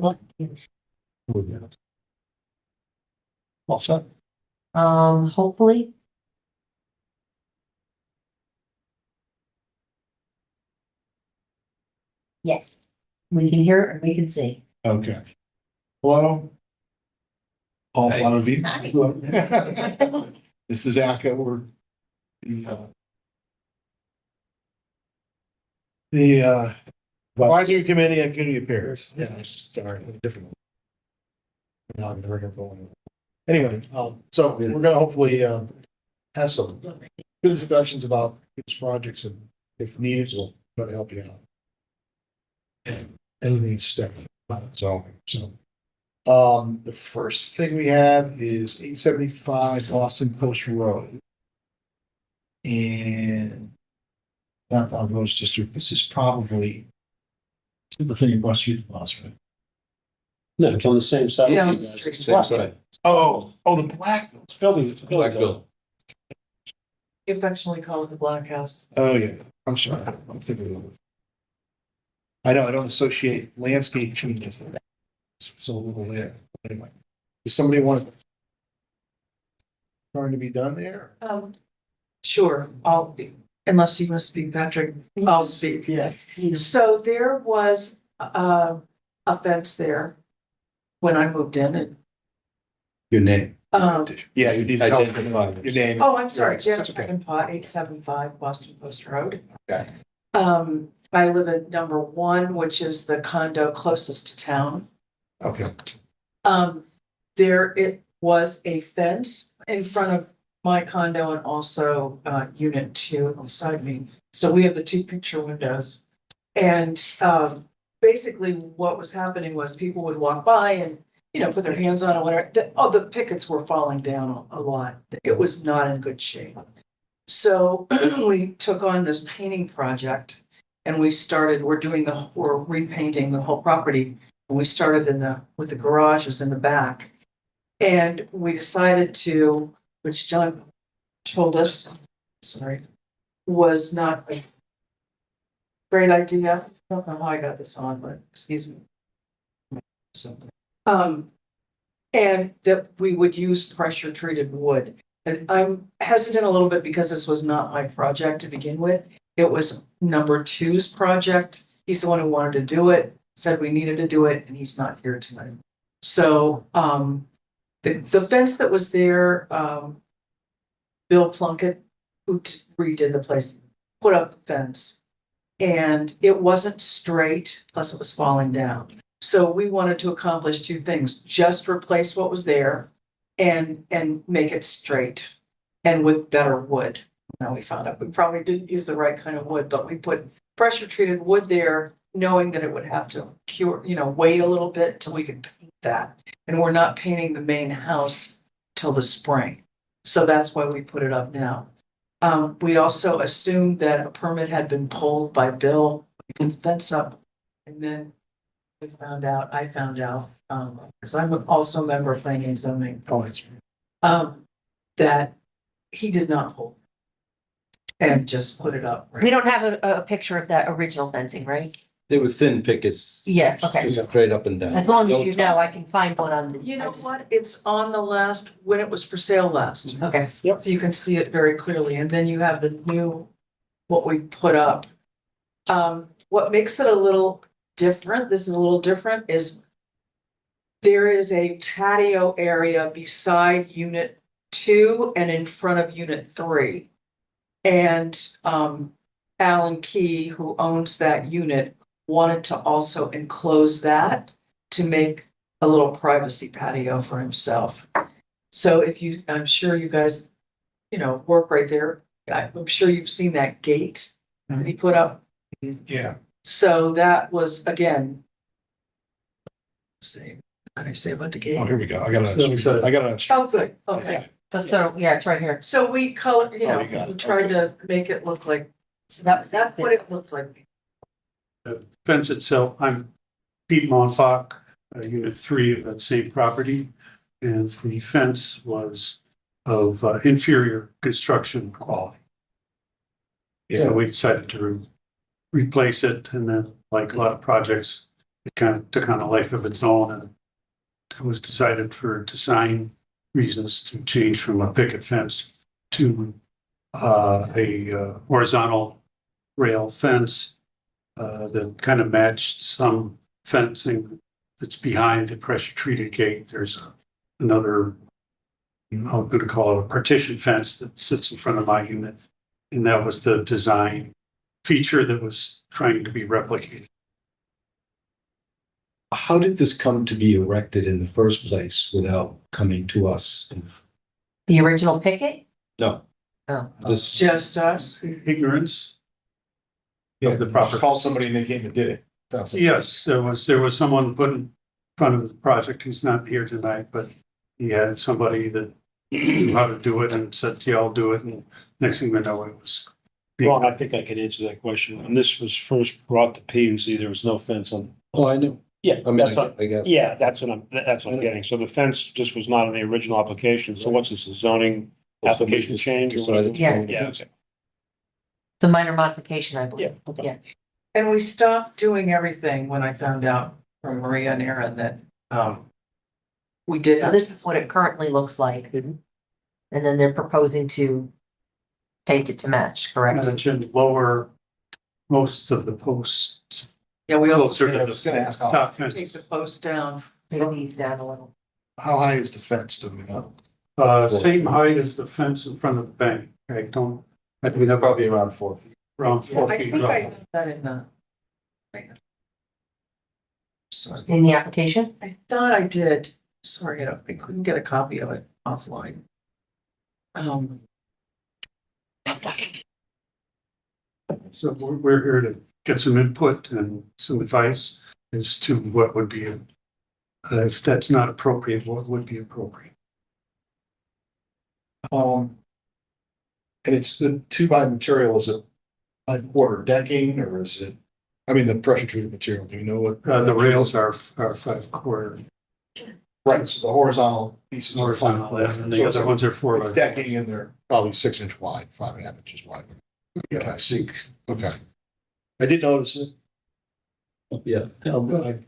All set? Hopefully. Yes, we can hear and we can see. Okay. Hello. All Hey. five of you. Hi. This is Aka. We're the advisory committee and community affairs. Yeah, sorry, different. Now I'm never gonna go on. Anyway, so we're gonna hopefully have some good discussions about these projects, and if needed, we'll try to help you out. And anything step. So the first thing we have is 875 Boston Post Road. And downtown Rose District, this is probably the thing in West Street, right? No, it's on the same side. Yeah, You it's guys. straight Same black. side. Oh, the Black. It's building, it's Blackville. You affectionately call it the Black House. Oh, yeah, I'm sorry, I'm thinking of it. I know, I don't associate landscape changes with that. So a little there, anyway. Does somebody want trying to be done there? Sure, I'll be, unless you want to speak, Patrick, I'll speak. Yeah. So there was a fence there when I moved in and, Your name. Yeah, you need to tell Identify your name. oh, I'm sorry, That's Jennifer okay. Pot, 875 Boston Post Road. Okay. I live at number 1, which is the condo closest to town. Okay, There it was a fence in front of my condo and also unit 2 beside me. So we have the 2 picture windows. And basically what was happening was people would walk by and, you know, put their hands on it, whatever. The pickets were falling down a lot. It was not in good shape. So we took on this painting project and we're repainting the whole property. And we started with the garages in the back. And we decided to, which John told us, was not a great idea. I don't know how I got this on, but excuse me. And that we would use pressure treated wood. And I'm hesitant a little bit because this was not my project to begin with. It was number 2's project. He's the one who wanted to do it, said we needed to do it, and he's not here tonight. So, the fence that was there, Bill Plunkett, who redid the place, put up the fence. And it wasn't straight, plus it was falling down. So we wanted to accomplish 2 things, just replace what was there and make it straight and with better wood. Now we found out we probably didn't use the right kind of wood, but we put pressure treated wood there, knowing that it would have to cure, wait a little bit till we could paint that. And we're not painting the main house till the spring. So that's why we put it up now. We also assumed that a permit had been pulled by Bill and fence up. And then I found out, because I'm also a member of planning and zoning, oh, that's right. that he did not hold. And just put it up. We don't have a picture of that original fencing, right? They were thin pickets. Yeah, okay. Just straight up and down. As long as No you top. know, I can find one on the. You know what? It's on the last, when it was for sale last. Okay. So you can see it very clearly, and then you have the new, what we put up. What makes it a little different, this is a little different, is there is a patio area beside unit 2 and in front of unit 3. And Alan Key, who owns that unit, wanted to also enclose that to make a little privacy patio for himself. So I'm sure you guys, work right there. I'm sure you've seen that gate that he put up. Yeah, So that was, again, what can I say about the oh, gate? here we go, I got it. Oh, good, okay. So, yeah, it's right here. So we color, you got it, we tried to make it look like, So that's what it looked like. The fence itself, I'm Pete Monfach, unit 3 of that same property. And the fence was of inferior construction quality. Yeah. So we decided to replace it, and then, like a lot of projects, it kind of took on a life of its own, and it was decided for design reasons to change from a picket fence to a horizontal rail fence that kind of matched some fencing that's behind the pressure treated gate. There's another, I'm going to call it a partition fence that sits in front of my unit. And that was the design feature that was trying to be replicated. How did this come to be erected in the first place without coming to us? The original picket? No. Oh. This, Just us. Ignorance. Yeah, the the proper- proper, called somebody and they came and did it. Found somebody. Yes, there was someone put in front of the project who's not here tonight, but he had somebody that knew how to do it and said, yeah, I'll do it. And next thing we know, it was. Well, I think I can answer that question. When this was first brought to P U Z, there was no fence on. oh, I know. Yeah, I mean, that's what, I got, yeah, that's what I'm getting. So the fence just was not on the original application. So what's this, a zoning application change or decided what? to Yeah. change the Yeah. fence. It's a minor modification, I Yeah, believe. okay. Yeah. And we stopped doing everything when I found out from Maria and Aaron that, we did. So this is what it currently looks like. Mhm. And then they're proposing to paint it to match, correct? Mentioned lower most of the posts. Yeah, we also Closer Yeah, I to was gonna ask top how, take fence. the post down. Take these down a little. how high is the fence, do we know? Same height as the fence in front of the bank. I don't, I think They're they're probably around 4 feet. around 4 I feet. think I roughly. have that in the. Sorry, In the application? I thought I did. Sorry, I couldn't get a copy of it offline. So we're here to get some input and some advice as to what would be, if that's not appropriate, what would be appropriate. And it's the 2x material, is it like quarter decking or is it, I mean, the pressure treated material, do you know what? The rails are 5/4 Right, so the horizontal pieces are fine. horizontal, and the other ones are 4 It's by decking and they're probably 6-inch wide, 5.5 inches wide. Yeah, I think. Okay. I did notice it. Yeah.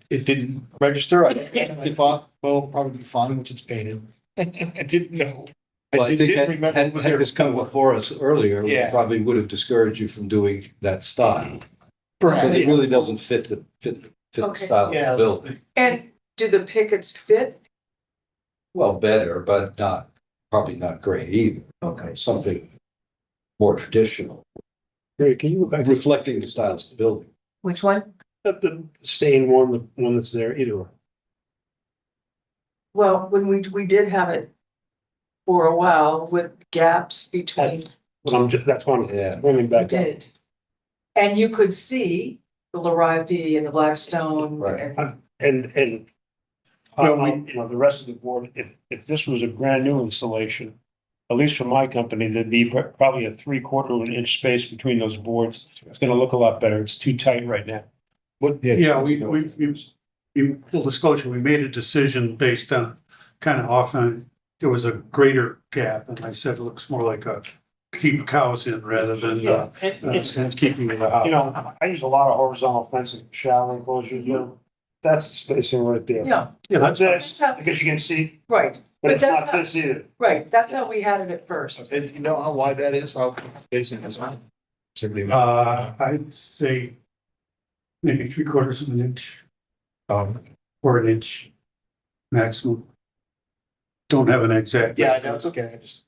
It didn't register. I thought, well, it'll probably be fine once it's painted. I didn't know. Well, I think didn't had, remember it was had there this come before. before us earlier, we Yeah. probably would have discouraged you from doing that style. Perhaps, Because it yeah. really doesn't fit the Okay. style of Yeah. the building. And do the pickets fit? Well, better, but not, probably not great either. Okay. Something more traditional, Ray, can you go back to reflecting the styles of the building. Which one? the stain one, the one that's there, either one? Well, when we did have it for a while with gaps between, That's that's why I'm Yeah. bringing we back up. did. And you could see the Laripi and the Blackstone Right. and And you know, the rest of the board, if this was a brand new installation, at least for my company, there'd be probably a 3/4 of an inch space between those boards. It's gonna look a lot better. It's too tight right now. What? Yeah, we, in full disclosure, we made a decision based on kind of often, there was a greater gap, and I said it looks more like a keep cows in rather than, It's, keeping it out. you know, I use a lot of horizontal fencing, for shower enclosures, you know. That's the spacing right there. yeah, Yeah, that's, This, because you can see, right, but But it's that's not how- this either. right. That's how we had it at first. And you know how wide that is? How facing this one? I'd say maybe 3/4 of an inch Um, or an inch maximum. Don't have an exact. yeah, I know, it's okay. I just,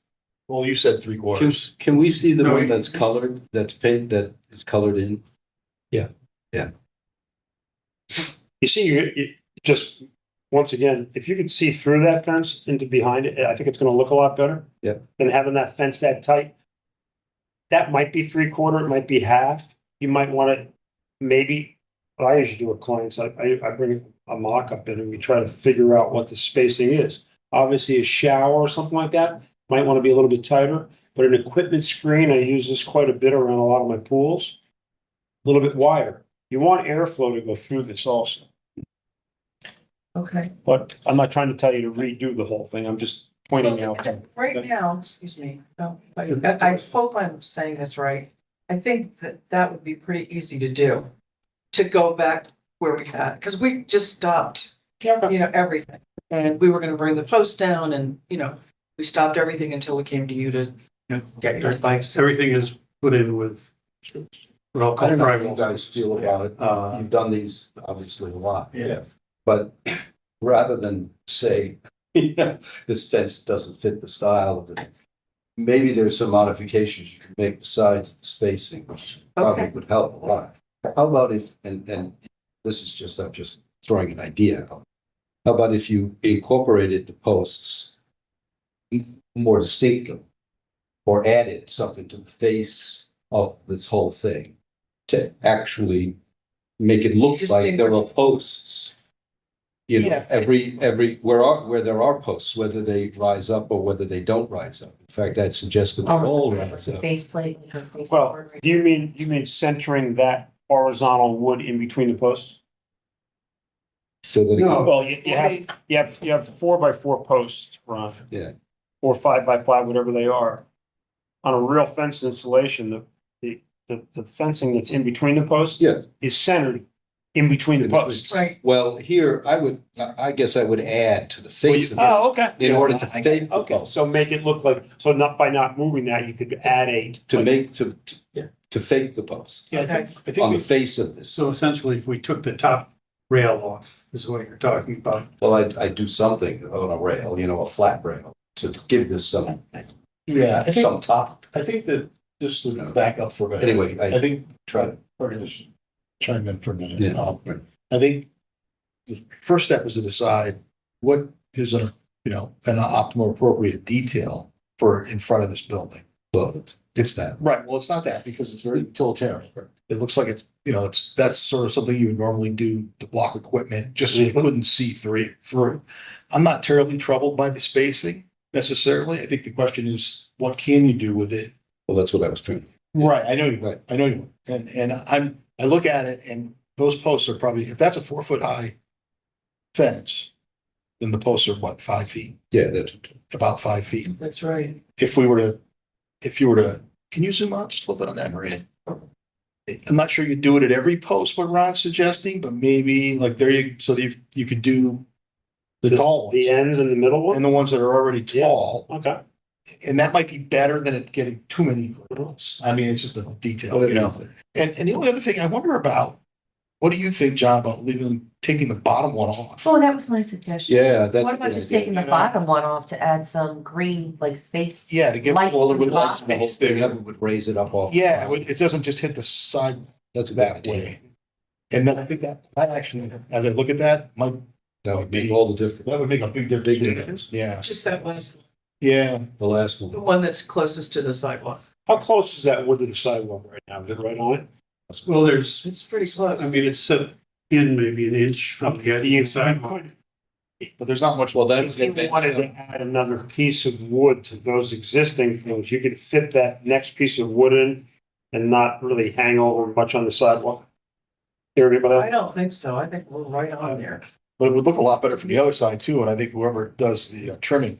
well, you said 3/4. Can we see the No, one you- that's colored, that's painted, that is colored in? You see, you just, once again, if you could see through that fence into behind it, I think it's gonna look a lot better. Yeah. Than having that fence that tight. That might be 3/4, it might be half. You might wanna, maybe, what I usually do with clients, I bring a mock-up in and we try to figure out what the spacing is. Obviously, a shower or something like that might wanna be a little bit tighter, but an equipment screen, I use this quite a bit around a lot of my pools. A little bit wider. You want airflow to go through this also. Okay. But I'm not trying to tell you to redo the whole thing, I'm just pointing out. Right now, excuse me, I hope I'm saying this right. I think that would be pretty easy to do. To go back where we had, because we just stopped, everything. And we were gonna bring the post down and, we stopped everything until we came to you to, get your advice. Everything is put in with what I'll I call don't know how you drywall. guys feel about it. You've done these obviously a lot. Yeah. But rather than say, this fence doesn't fit the style of it, maybe there's some modifications you can make besides the spacing, which probably Okay. would help a lot. How about if, and this is just, I'm just throwing an idea out. How about if you incorporated the posts more distinctly? Or added something to the face of this whole thing to actually make it look like there are posts. You know, Yeah. where there are posts, whether they rise up or whether they don't rise up. In fact, I'd suggest that they all Almost rise like a up. faceplate, like a face Well, board. do you mean centering that horizontal wood in between the posts? So that, No. Well, you have 4x4 posts, Ron. Yeah. Or 5x5, whatever they are. On a real fence installation, the fencing that's in between the posts. Yeah. Is centered in between the In between. posts. Right. well, here, I guess I would add to the face of Oh, it okay. in order to I- fake the Okay, post. so make it look like, so not by not moving that, you could add a. To make, to Yeah. fake the post Yeah, I on think the we, face of this. So essentially, if we took the top rail off, is what you're talking about. Well, I'd do something on a rail, a flat rail, to give this some yeah, top. I think that, just to back up for a minute. Anyway, I think, we're gonna just chime in for a minute. Yeah. Right. I think the first step is to decide what is an optimal appropriate detail for in front of this building. Well, it's that. Right, well, it's not that because it's very utilitarian. It looks like that's sort of something you would normally do to block equipment, just so you couldn't see through. I'm not terribly troubled by the spacing necessarily. I think the question is, what can you do with it? Well, that's what I was trying. Right, I know you Right. would, I know you would. And I look at it and those posts are probably, if that's a 4 foot high fence, then the posts are what, 5 feet, Yeah, that's. about 5 feet. That's right. If you were to, can you zoom out just a little bit on that, Maria? I'm not sure you do it at every post, what Ron's suggesting, but maybe like so that you could do the tall ones The ends and the middle one? and the ones that are already Yeah. tall. Okay. And that might be better than it getting too many rules. I mean, it's just a detail, And the only other thing I wonder about, what do you think, John, about taking the bottom one off? Oh, that was my suggestion. Yeah, that's. What a about good just idea. taking the You know? bottom one off to add some green, like space? Yeah, to give. Light Well, it would blue like box. the whole thing, it would raise it up off. Yeah, it doesn't just hit the side That's a good that idea. way. And then I think that actually, as I look at that, That would make all the difference. that would make a big difference. Big difference. Yeah, Just that last, yeah. The last the one. one that's closest to the sidewalk. How close is that wood to the sidewalk right now? Is it right on it? Well, there's, It's pretty close. I mean, it's set in maybe an inch from the edge of the sidewalk. But there's not much. Well, that. If you wanted to add another piece of wood to those existing things, you could fit that next piece of wood in and not really hang over much on the sidewalk. Hear anybody? I don't think so. I think we're right on there. But it would look a lot better from the other side too, and I think whoever does the trimming.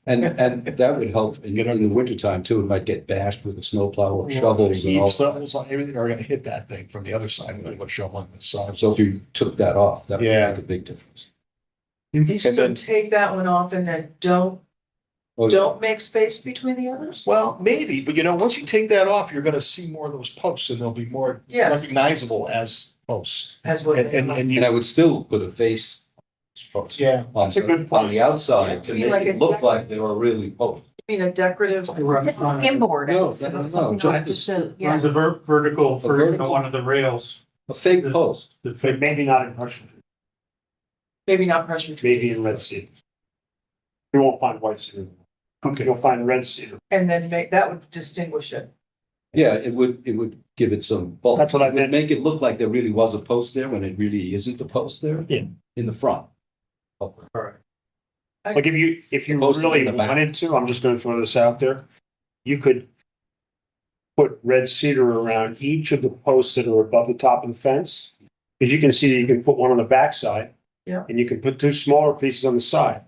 And that would help in the wintertime too. It might get bashed with a snowplow or shovels and all. Heaps, shovels, everything are gonna hit that thing from the other side, when you show on the side. So if you took that off, that would Yeah. make a big difference. You still then- take that one off and then don't make space between the others? Well, maybe, but once you take that off, you're gonna see more of those posts and they'll be more Yes. recognizable as posts. As what. And And you, I would still put a face post yeah, on That's a good on point. the outside to You mean make like it a look deck- like they were really posts. I mean, a decorative. This is skimboard. No, It's no, no, something just else to the- show, yeah. Runs a vertical version vertical? of one of the rails. A fake post. The But fake, maybe not in Russian, Maybe not pressure treated. maybe in red cedar. You won't find white cedar. okay, You'll find red cedar. And then that would distinguish it. Yeah, it would give it some bulk. That's what I It would meant. Make it look like there really was a post there when it really isn't a post there. Yeah. In the front. all right. Like if you Post is really in the back. wanted to, I'm just gonna throw this out there. You could put red cedar around each of the posts that are above the top of the fence. Cause you can see that you can put one on the backside. Yeah. And you can put two smaller pieces on the side.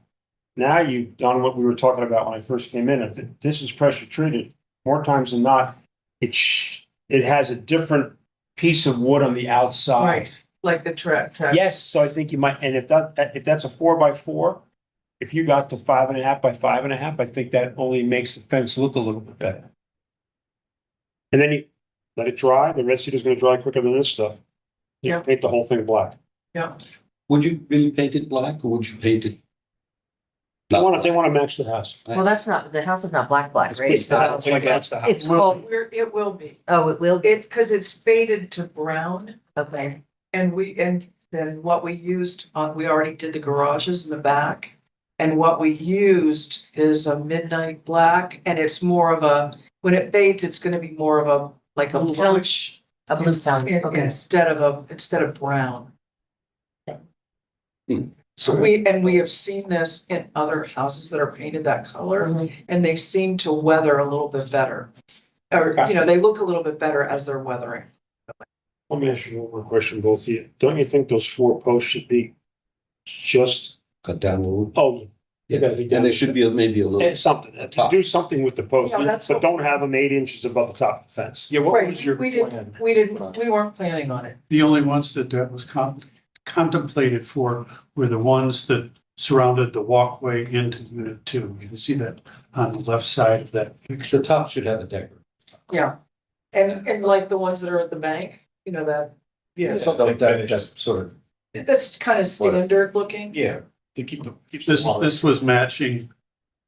Now you've done what we were talking about when I first came in. If this is pressure treated, more times than not, it has a different piece of wood on the outside. Right. like the track. Yes, so I think you might, and if that's a 4x4, if you got to 5.5 by 5.5, I think that only makes the fence look a little bit better. And then you let it dry, the red cedar is gonna dry quicker than this stuff. You Yeah. paint the whole thing black. Yeah, Would you really paint it black or would you paint it? They not they black? wanna match the house. Well, that's not, the house is not black, right? It's not. It's, Like that's the house. it's called, it will be. oh, it will, It, because it's faded to brown. okay. And then what we used on, we already did the garages in the back. And what we used is a midnight black, and it's more of a, when it fades, it's gonna be more of a, like a Blue tone? bluish. A blue tone, okay. Instead of brown. Hmm. So we have seen this in other houses that are painted that color, Mhm. and they seem to weather a little bit better. Or, you know, they look a little bit better as they're weathering. Let me ask you one more question, both of you. Don't you think those 4 posts should be just, Cut down a little. oh, they gotta be And down. there should be maybe a little, Something, Top. do something with the posts, Yeah, that's but what- don't have them 8 inches above the top of the fence. Yeah, what Right, was your we plan? we weren't planning on it. The only ones that was contemplated for were the ones that surrounded the walkway into unit 2. You can see that on the left side of that picture. the top should have a decker. Yeah. And like the ones that are at the bank, you know, Yeah, So something that finished. sort of, that's kind of standard looking. Yeah, to keep the. keeps This, the water. this was matching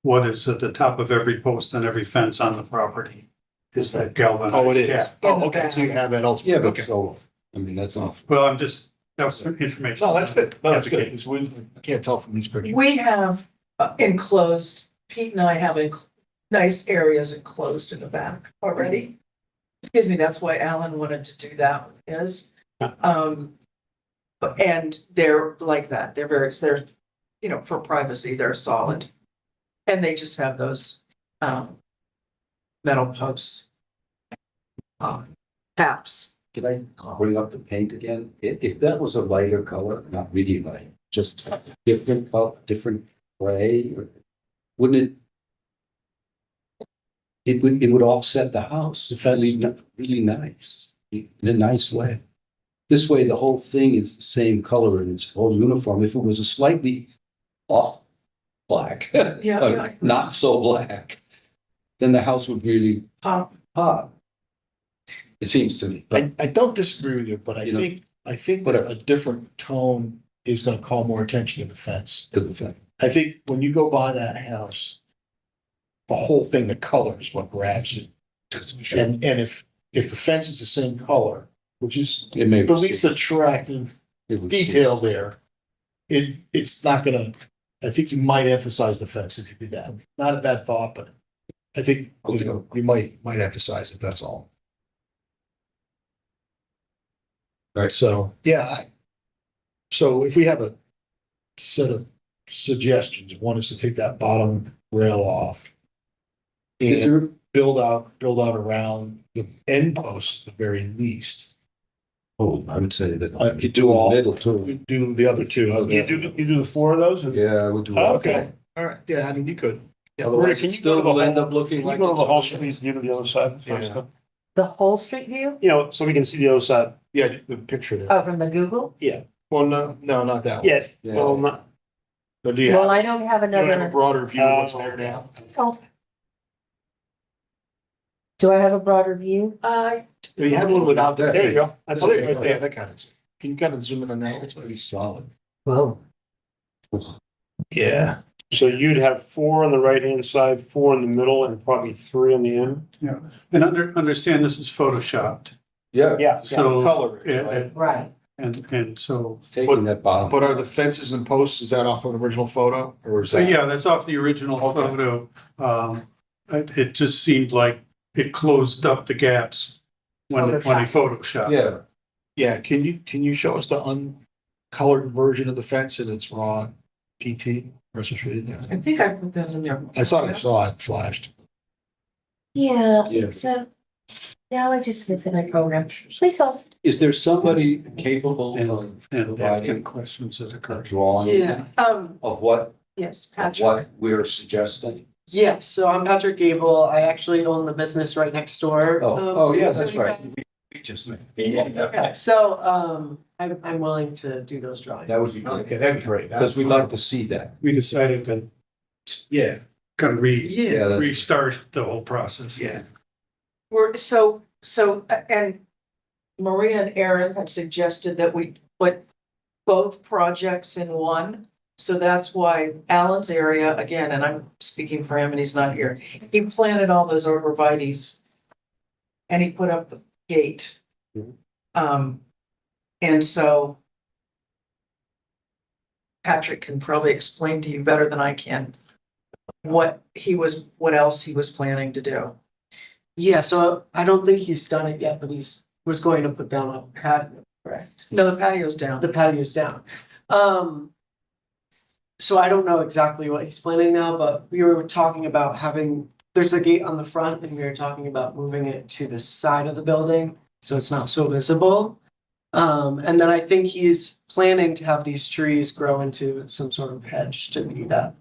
what is at the top of every post and every fence on the property. Is that galvanized Oh, it is. cap. Oh, okay, so you have that also. yeah, but Okay. so, I mean, that's off. Well, I'm just, that was information. No, that's good. No, that's good. Advocate. because we can't tell from these pictures. We have enclosed, Pete and I have nice areas enclosed in the back already. Excuse me, that's why Alan wanted to do that with his. And they're like that, they're, you know, for privacy, they're solid. And they just have those, metal posts. Caps. Can I bring up the paint again? If that was a lighter color, not really light, just different gray, wouldn't it would offset the house, really nice, in a nice way. This way, the whole thing is the same color and it's all uniform. If it was a slightly off black, Yeah. not so black, then the house would really Pop. pop. It seems to me. But I don't disagree with you, but I You know, think that a different tone is gonna call more attention to the fence. to the fact. I think when you go by that house, the whole thing, the color is what grabs you. And if the fence is the same color, which is It may. the least attractive detail there, it's not gonna, I think you might emphasize the fence if you did that. Not a bad thought, but I think, you know, you might emphasize it, that's all. Right. So, yeah, so if we have a set of suggestions, one is to take that bottom rail off. Is And there, build out around the end post at the very least. oh, I would say that You you do do all- all middle too. You do the other two. You do the 4 of those? or- Yeah, I would do. Oh, all. okay. All right, yeah, I mean, you could. Yeah. Otherwise, Can it you still go to the will end whole- up looking Can you like. go to the it's- whole street view to the other side first? Yeah. The whole street view? You know, so we can see the other side. Yeah, the picture there. Oh, from the Google? Well, no, not that one. Yes, Yeah. well, not, But do you Well, have, I don't have you don't have a another, broader view of what's there now? do I have a broader view? So you have one without the. there you go. That's Oh, there it you right go. Yeah, there. that kind of, can you kind of zoom in on that? It's pretty solid. Whoa. Yeah. So you'd have 4 on the right-hand side, 4 in the middle, and probably 3 on the end? And understand this is photoshopped. Yeah, Yeah. So, Color is, yeah, right? Right. and so, taking that bottom. But are the fences and posts, is that off of an original photo or is so that? yeah, that's off the original Okay. photo. It just seemed like it closed up the gaps when he photoshopped. Yeah, Yeah, can you show us the uncolored version of the fence in its raw PT? Versus reading there? I think I put that in there. I thought I saw it flashed. Yeah, Yeah. so now I just went to my program. Please hold. is there somebody capable And, of and asking questions that a occur. drawing Yeah, of what, yes, of Patrick. what we're suggesting? Yeah, so I'm Patrick Gable. I actually own the business right next door. Oh, to yes, that's 75. right. We just. Yeah. So, I'm willing to do those drawings. That would be Okay, great, that'd be great. because we'd like to see that. We decided to Yeah, kind of Yeah, that's- restart the whole process. yeah. And Maria and Aaron had suggested that we put both projects in one. So that's why Alan's area, again, and I'm speaking for him and he's not here, he planted all those arborvitaes. And he put up the gate. Mhm. And so Patrick can probably explain to you better than I can what else he was planning to do. Yeah, so I don't think he's done it yet, but was going to put down a patio, correct? No, the patio's down. The patio's down. So I don't know exactly what he's planning now, but we were talking about there's a gate on the front and we were talking about moving it to the side of the building, so it's not so visible. And then I think he's planning to have these trees grow into some sort of hedge to be that.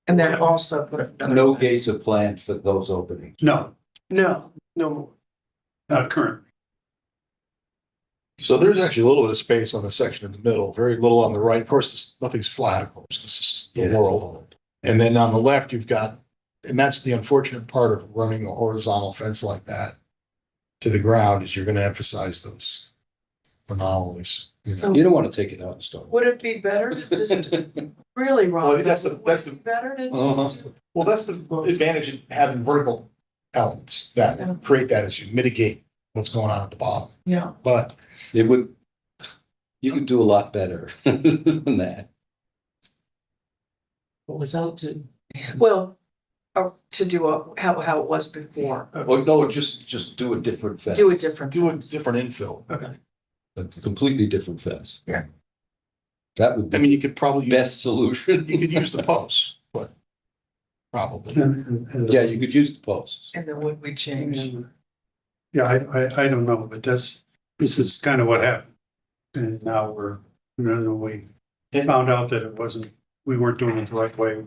And then also put a. No gates are planned for those openings. No, No more. not currently. So there's actually a little bit of space on the section in the middle, very little on the right. Of course, nothing's flat, of course, this is the Yes. world. And then on the left, you've got, and that's the unfortunate part of running a horizontal fence like that to the ground, is you're gonna emphasize those anomalies. you know. So You don't want to take it out and start. would it be better to just really wrong? Well, that's the- that's the- Would it be better to Uh-huh. just do. Well, that's the advantage of having vertical elements Yeah. that create that as you mitigate what's going on at the bottom. Yeah, But It would, you could do a lot better than that. What was that to? well, to do how it was before, Or no, just do a different fence. do a different. do a different infill. Okay. A completely different fence. Yeah. That would I be mean, the you could probably use, best solution. you could use the posts, but probably. And- Yeah, you could use the posts. And then would we change? Yeah, I don't know, but this is kind of what happened. And now we found out that we weren't doing it the right way.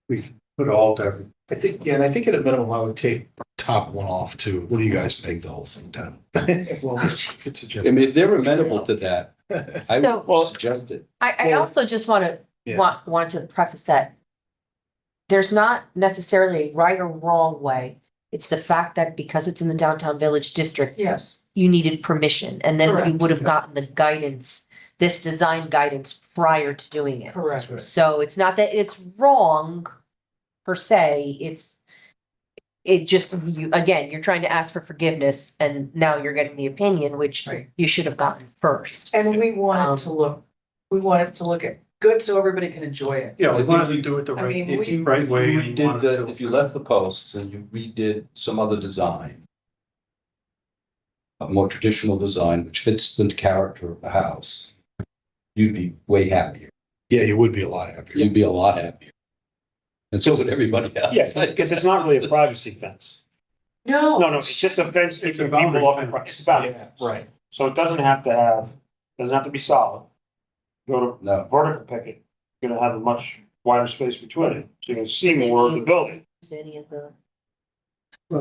We put it all down. I think, yeah, and I think at a minimum, I would take top one off too. What do you guys think? The whole thing down. Well, it's I mean, if they're amenable to that, I So- would suggest it. I also just Yeah. want to preface that there's not necessarily a right or wrong way. It's the fact that because it's in the downtown village district, Yes, you needed permission, and then you Correct. would have gotten the guidance, this design guidance prior to doing it. correct. So it's not that it's wrong per se, it just, you're trying to ask for forgiveness and now you're getting the opinion, which Right. you should have gotten first. And we want it to look at good so everybody can enjoy it. Yeah, I we think wanted to you- do it the I right, mean, If you right way. if and you redid wanted to- if you left the posts and you redid some other design, a more traditional design which fits the character of the house, you'd be way happier. Yeah, you would be a lot happier. You'd be a lot happier. And so would everybody else. Yeah, because it's not really a privacy fence. No. No, it's just a fence It's a keeping people boundary off. fence. It's boundary. Yeah, right. So it doesn't have to be solid. Go to No, vertical picket, you're gonna have a much wider space between it, so you can see more of the building. Use any of the.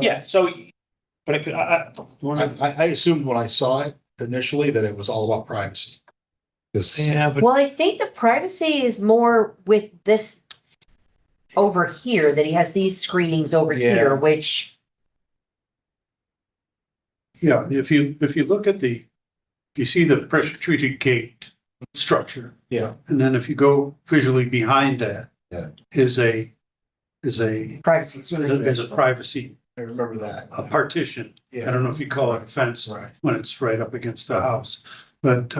Yeah, so, but it could, I assumed when I saw it initially that it was all about privacy. 'Cause- yeah, but Well, I think the privacy is more with this over here, that he has these screenings over Yeah. here, which, Yeah, if you look at you see the pressure treated gate structure. Yeah. And then if you go visually behind that. Yeah. Is a privacy screen. is a privacy I remember that. partition. I don't know if you call it a fence Right. when it's right up against the house. But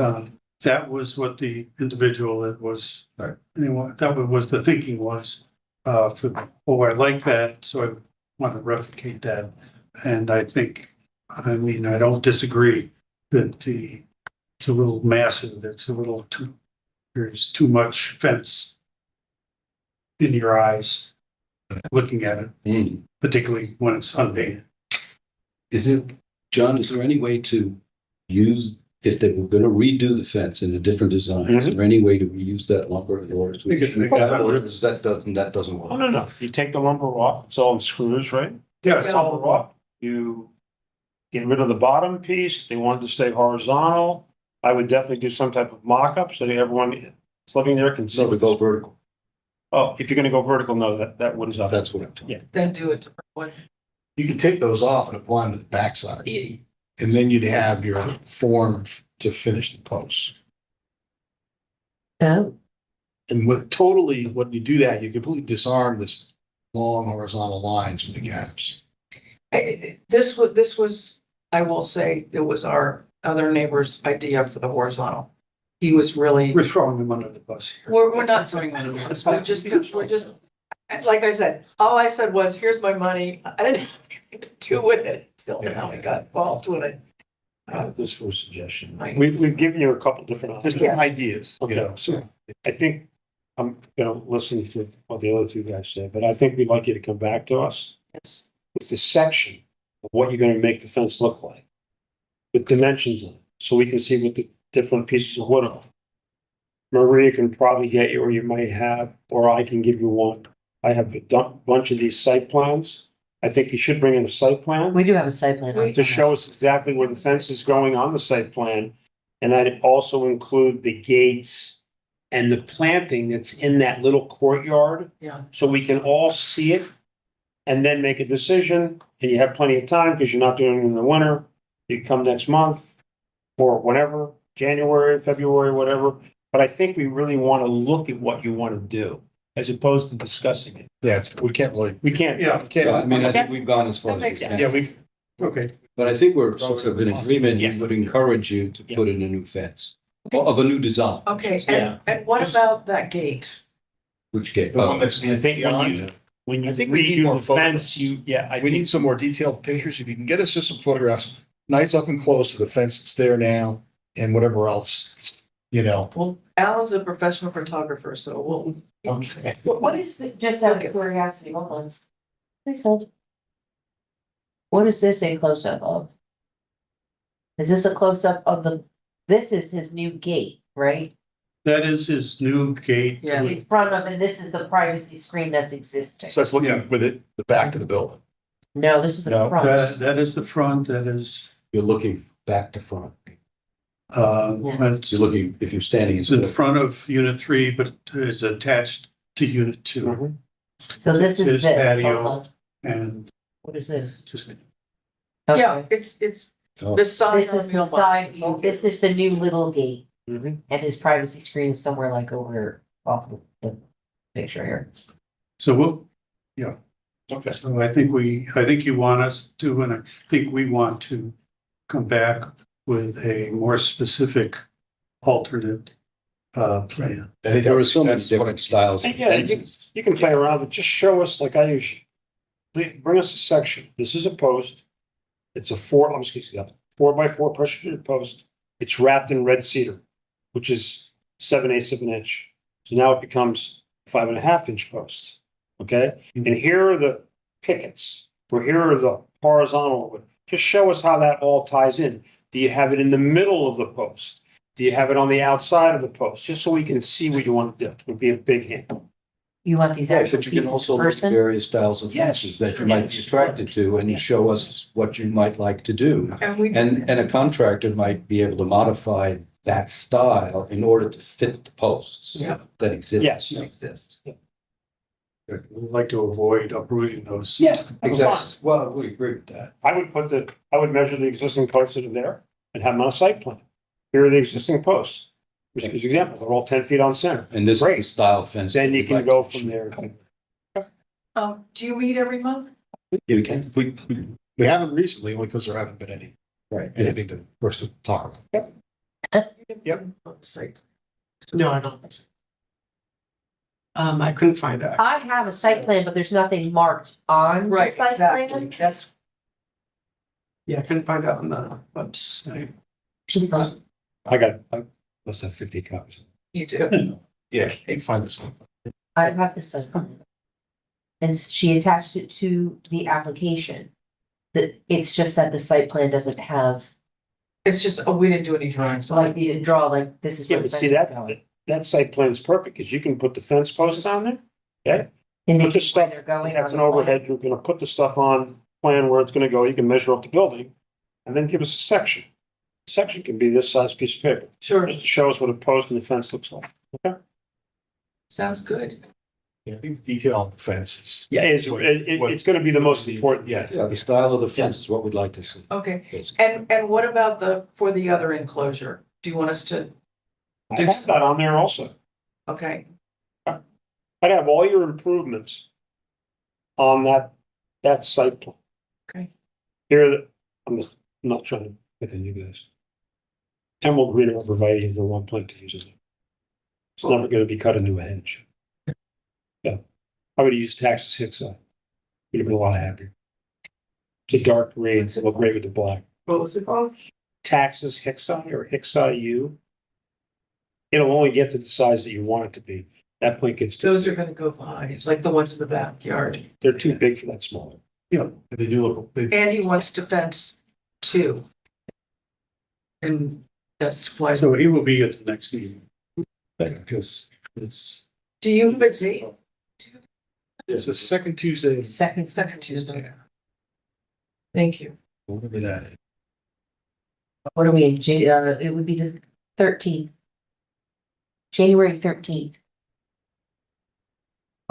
that was what the individual that was, Right. anyway, that was the thinking was, I like that, so I want to replicate that. And I don't disagree that it's a little massive, there's too much fence in your eyes looking at it, Hmm. particularly when it's unpainted. John, is there any way to use, if they were gonna redo the fence in a different design, is there any way to reuse that lumber in order to? They could- they could- Or does that doesn't work? oh, no, you take the lumber off, it's all in screws, right? Yeah, it's all Lumber off. You get rid of the bottom piece, they want it to stay horizontal, I would definitely do some type of mock-up so that everyone that's living there can see. So to go vertical, Oh, if you're gonna go vertical, no, that wood is up. that's what I'm talking. Yeah. Then do a different one. You could take those off and apply them to the backside, and then you'd have your form to finish the posts. Oh, And when you do that, you completely disarm this long horizontal lines with the gaps. This was, I will say, it was our other neighbor's idea for the horizontal. He was really, We're throwing them under the bus here. we're not doing this, we're just, like I said, all I said was, here's my money. I didn't have anything to do with it until now I got involved with it. This for a suggestion. We've given you a couple different Just options. ideas, you know, so. I think I'm gonna listen to what the other two guys said, but I think we'd like you to come back to us Yes. with the section of what you're gonna make the fence look like. With dimensions in it, so we can see what the different pieces of wood are. Maria can probably get you, or you might have, or I can give you one. I have a bunch of these site plans. I think you should bring in a site plan we do have a site plan. on to file. show us exactly where the fence is going on the site plan. And I'd also include the gates and the planting that's in that little courtyard. Yeah. So we can all see it and then make a decision, and you have plenty of time because you're not doing it in the winter. You come next month or whenever, January, February, whatever. But I think we really want to look at what you want to do as opposed to discussing it. Yeah, we can't really. We can't. Yeah, we can't- I mean, I think we've gone as far That as. makes we sense. can. Yeah, we've, okay. But I think we're sort of in agreement, Yeah. we would encourage you to Yeah. put in a new fence, or of a new design. Okay, Yeah. and what about that gate? Which gate? the one that's I think beyond. when you I think we need more redo the fence, photographs. I We think need some more detailed pictures. If you can get us just some photographs, nice up and close to the fence that's there now and whatever else, you know. Well, Alan's a professional photographer, so we'll. Okay. What is the, just out of curiosity, hold on. Please hold. What is this a close-up of? Is this a close-up of this is his new gate, right? That is his new gate. Yes. In front of, and this is the privacy screen that's existing. So that's Yeah. looking with it, the back to the building. No, this is the No, front. That is the front, that is, You're looking back to front. that's, You're looking, if you're standing. it's in front of unit 3, but is attached to unit 2. Mhm. So this is His this, patio. hold on. And What is this? just, Yeah, Okay. it's So- the sign. This on is the mailbox. side, this is the new little gate, Mhm. and his privacy screen is somewhere like over off of the picture here. so we'll, Okay. so I think you want us to, and I think we want to come back with a more specific alternate plan. I think There are so many that's what different I- styles of And yeah, fences. you can play around, but just show us like I usually. Bring us a section. This is a post. It's a 4x4 pressure treated post. It's wrapped in red cedar, which is 7/8 of an inch. So now it becomes 5.5 inch posts. Okay, and here are the pickets, or here are the horizontal. Just show us how that all ties in. Do you have it in the middle of the post? Do you have it on the outside of the post? Just so we can see what you want to do. Would be a big hint. You want these Yeah, actual but you can pieces also look at person? various styles of Yes, fences that you sure. might be Yes. attracted to, and you show us what you might like to do. And we. And a contractor might be able to modify that style in order to fit the posts Yeah. that exist. Yes. Exist. We'd like to avoid uprooting those. Yeah, that's fine. Exactly. Well, we agree with that. I would measure the existing posts that are there and have them on a site plan. Here are the existing posts. Just as examples, they're all 10 feet on center. And this is Great. the style fence. Then that you we'd can like go to from achieve. there. Do you meet every month? Yeah, we can. We haven't recently, only because there haven't been anything to, for us to talk about. Yep. Site. No, I don't. I couldn't find that. I have a site plan, but there's nothing marked on the Right, site exactly. plan. That's, Yeah, I couldn't find it on the website. I must have 50 copies. you do. Yeah, you can find this. I have the site plan. And she attached it to the application. It's just that the site plan doesn't have, It's just, we didn't do any drawings. so like the draw, like this is Yeah, where the but fence see is that, going. that site plan's perfect because you can put the fence posts on there. Okay, And they put the just stuff, where they're going that's on an the plan. overhead. You're gonna put the stuff on plan where it's gonna go. You can measure up the building and then give us a section. section can be this size piece of paper. Sure, Just to show us what a post and a fence looks like. sounds good. Yeah, I think the detail on the fence is. Yeah, it's gonna be the most important. Yeah. Yeah, the style of the fence is what we'd like to see. Okay, basically. and what about for the other enclosure? Do you want us to, I have that on there also. okay, I'd have all your improvements on that site plan. Okay. Here, I'm not trying to pick on you guys. Emerald green arborvitae is the one plant to use it. It's never gonna be cut into a hedge. Yeah, I would use Taxus Hicksite. You'd have been a lot happier. It's a dark green, so look great with the black. what was it called? Taxus Hicksite or Hicksite. It'll only get to the size that you want it to be. That plant gets too Those are big. gonna go by, like the ones in the backyard. They're too big for that small. Yeah, they do look, they, And he wants to fence too. And that's why, So he will be at the next meeting. Because it's. do you have a date? it's the second Tuesday. Second. Second Tuesday. Thank you. Whatever that is. What are we in, it would be the 13th. January 13th.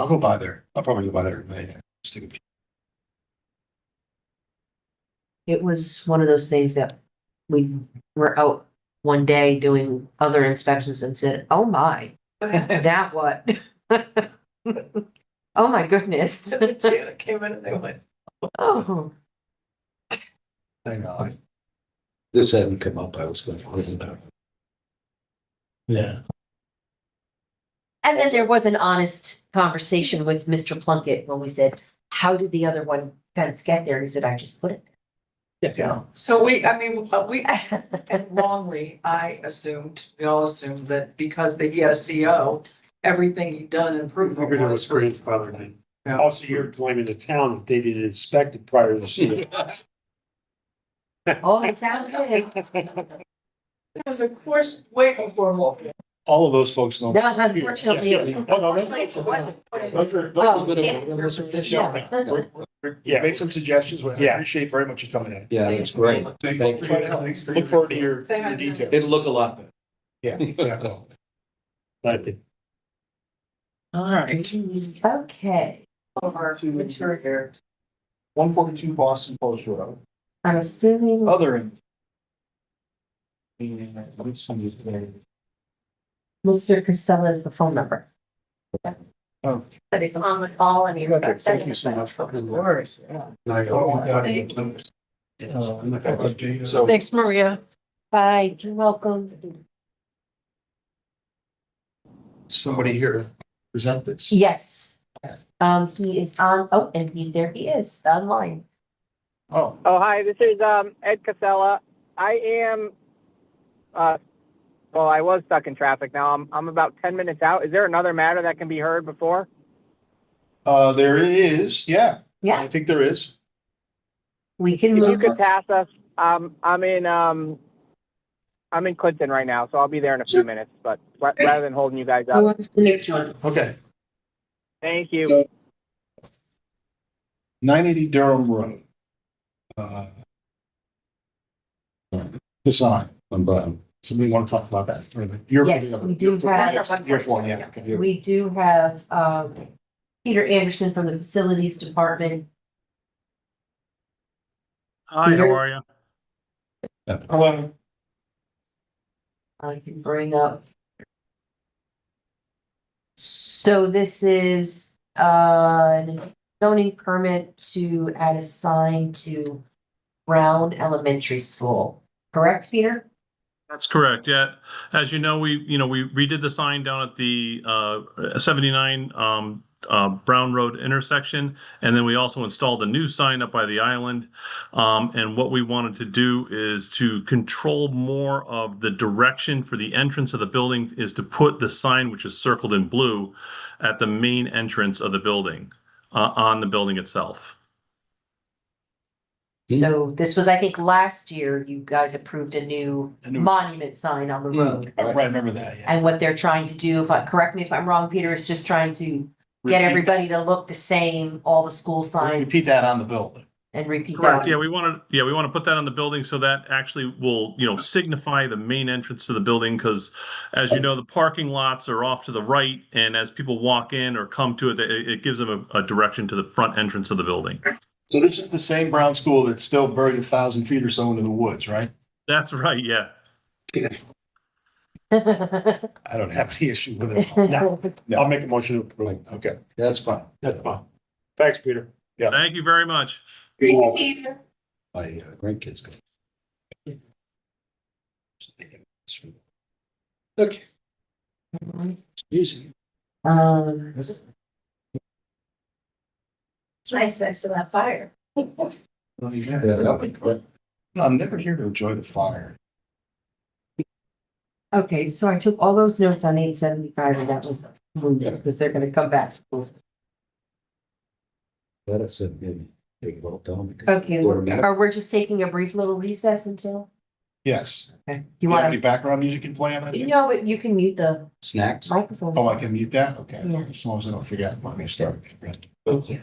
I'll go by there. I'll probably go by there in May. Just take a peek. It was one of those things that we were out one day doing other inspections and said, oh my, that what? Oh my goodness. Janet came in and they went, Oh, I know. This hadn't come up, I was going to put it down. Yeah. and then there was an honest conversation with Mr. Plunkett when we said, how did the other one fence get there? He said, I just put it there. So. so we, and wrongly, we all assumed that because he had a CO, everything he'd done improved. Figured it was grandfathered in. Also, you're blaming the town that they didn't inspect it prior to the season. Oh, it sounds good. It was a course way before Wolf. All of those folks know. No, unfortunately, Oh, it wasn't. Those are- Oh, Bit of it's a- their position. Yeah. Make some suggestions. I Yeah. appreciate very much you coming in. Yeah, that's great. Thank you. Look forward to your details. It'll look a lot better. Yeah, yeah. no. All right. Okay, To 142 Boston Post Road. I'm assuming, Other end. Mr. Casella is the phone number. Oh. But he's on the call and he. Okay, thank you so much. Of course, yeah. So Thanks, Maria. Bye, you're welcome. Somebody here to present this. Yes. He is on, oh, and there he is, online. Oh, Oh, hi, this is Ed Casella. I am, well, I was stuck in traffic. Now I'm about 10 minutes out. Is there another matter that can be heard before? there is, yeah. Yeah. I think there is. We can If you move. could pass us, I'm in Clinton right now, so I'll be there in a few minutes, but rather than holding you guys Go up. on to the next one. Okay. Thank you. 980 Durham Road. Design. On bottom. Somebody want to talk about that? You're Yes, putting up- we do you're putting have- up- Your phone, yeah, okay. We do have, Peter Anderson from the Facilities Department. Hi, how are you? Hello. I can bring up. So this is, an zoning permit to add a sign to Brown Elementary School, correct, Peter? That's correct, yeah. As you know, we redid the sign down at the 79 Brown Road intersection, and then we also installed a new sign up by the island. And what we wanted to do is to control more of the direction for the entrance of the building is to put the sign, which is circled in blue, at the main entrance of the building, on the building itself. So this was, I think, last year, you guys approved a new A new- monument sign on the road. I remember that, yeah. And what they're trying to do, correct me if I'm wrong, Peter, is just trying to get Repeat- everybody to look the same, all the school signs. Repeat that on the building. and repeat Correct, that. yeah, we want to put that on the building so that actually will, signify the main entrance to the building, because as you know, the parking lots are off to the right, and as people walk in or come to it, it gives them a direction to the front entrance of the building. So this is the same Brown school that's still buried 1,000 feet or so into the woods, right? That's right, yeah. I don't have any issue with it. I'll make a motion to approve. Okay. That's fine. That's fine. Thanks, Peter. Thank you very much. My grandkids go. Okay, it's easy. It's nice next to that fire. I'm never here to enjoy the fire. Okay, so I took all those notes on 875 and that was moved because they're gonna come back. Let us maybe take it all down. because- Okay, Or not. or we're just taking a brief little recess until? Yes. Okay. Do You you have any wanna, background music in play on that? no, but you can mute the Snacks? microphone. Oh, I can mute that? Okay. Yeah. As long as I don't forget when we start. Thank you.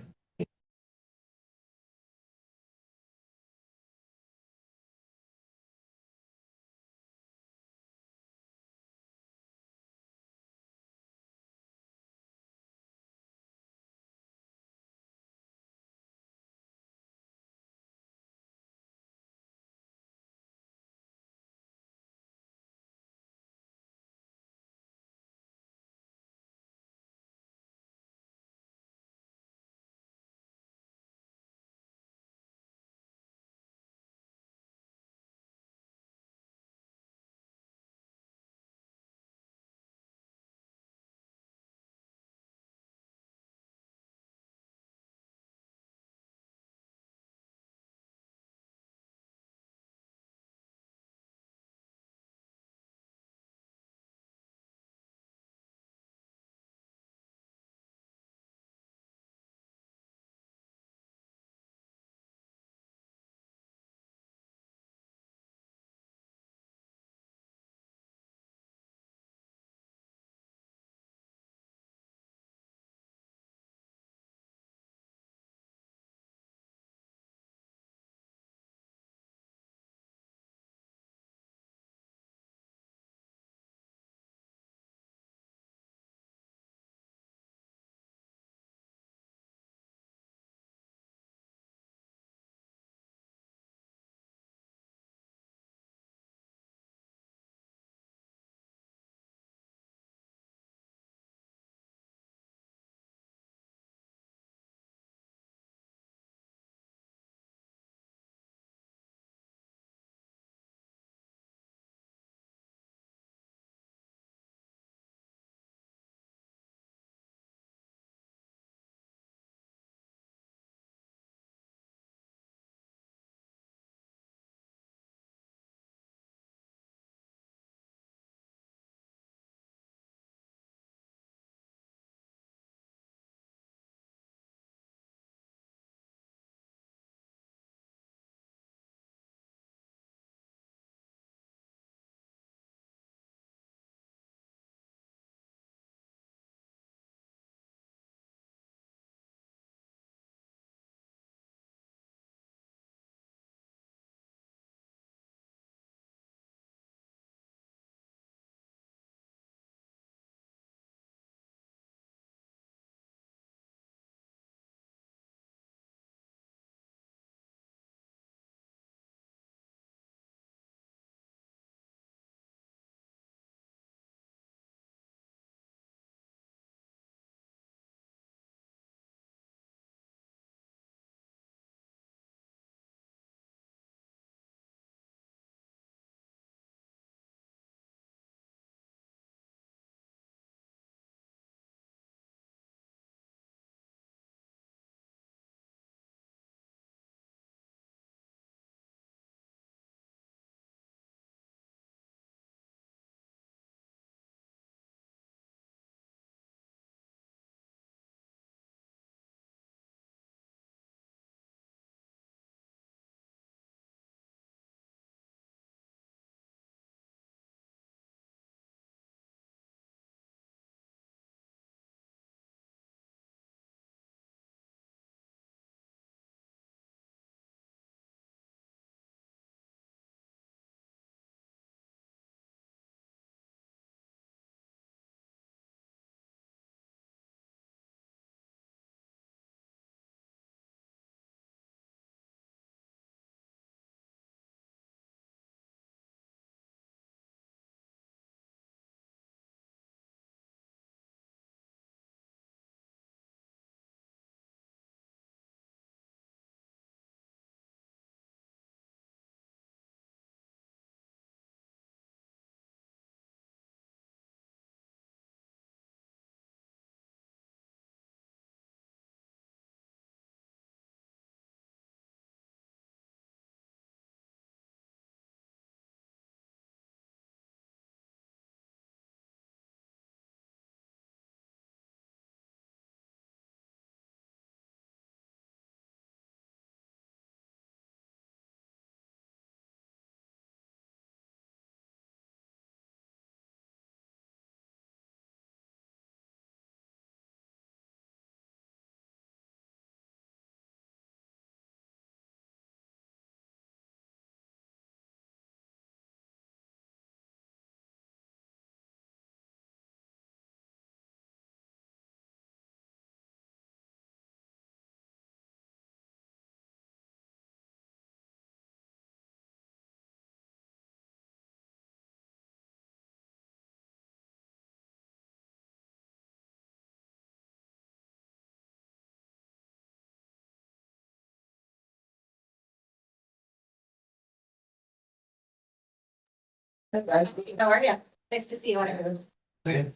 How are you? Nice to see you. Okay.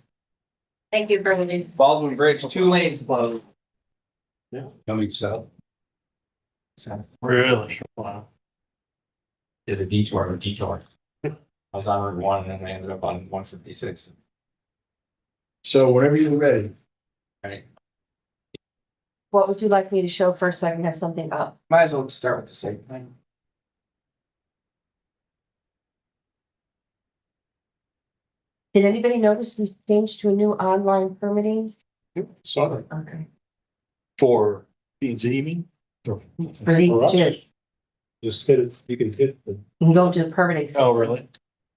Thank you for coming. Baldwin Bridge, 2 lanes closed. Coming south. Really? Wow. Did a detour. I was on Route 1 and then I ended up on 156. So whenever you're ready. Right. What would you like me to show first so I can have something up? Might as well start with the site plan. Did anybody notice we changed to a new online permitting? Saw that. Okay. For P and Z, you mean? Or- For the, For us? you Just hit it, you can hit the, can go to the permitting. Oh, really?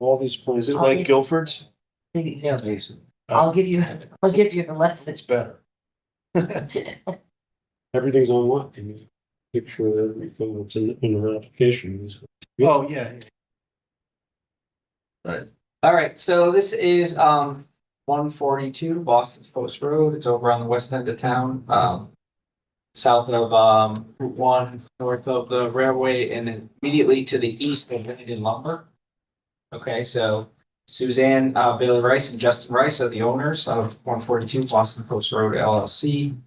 all these Is places. it like Guilford's? Yeah, Jason. I'll give you a lesson. It's better. Everything's online. You need to make sure that everything that's in her application is. Oh, yeah. All right, so this is 142 Boston Post Road. It's over on the west end of town, south of Route 1, north of the railway, and then immediately to the east of Linden Lumber. Okay, so Suzanne Bailey Rice and Justin Rice are the owners of 142 Boston Post Road LLC.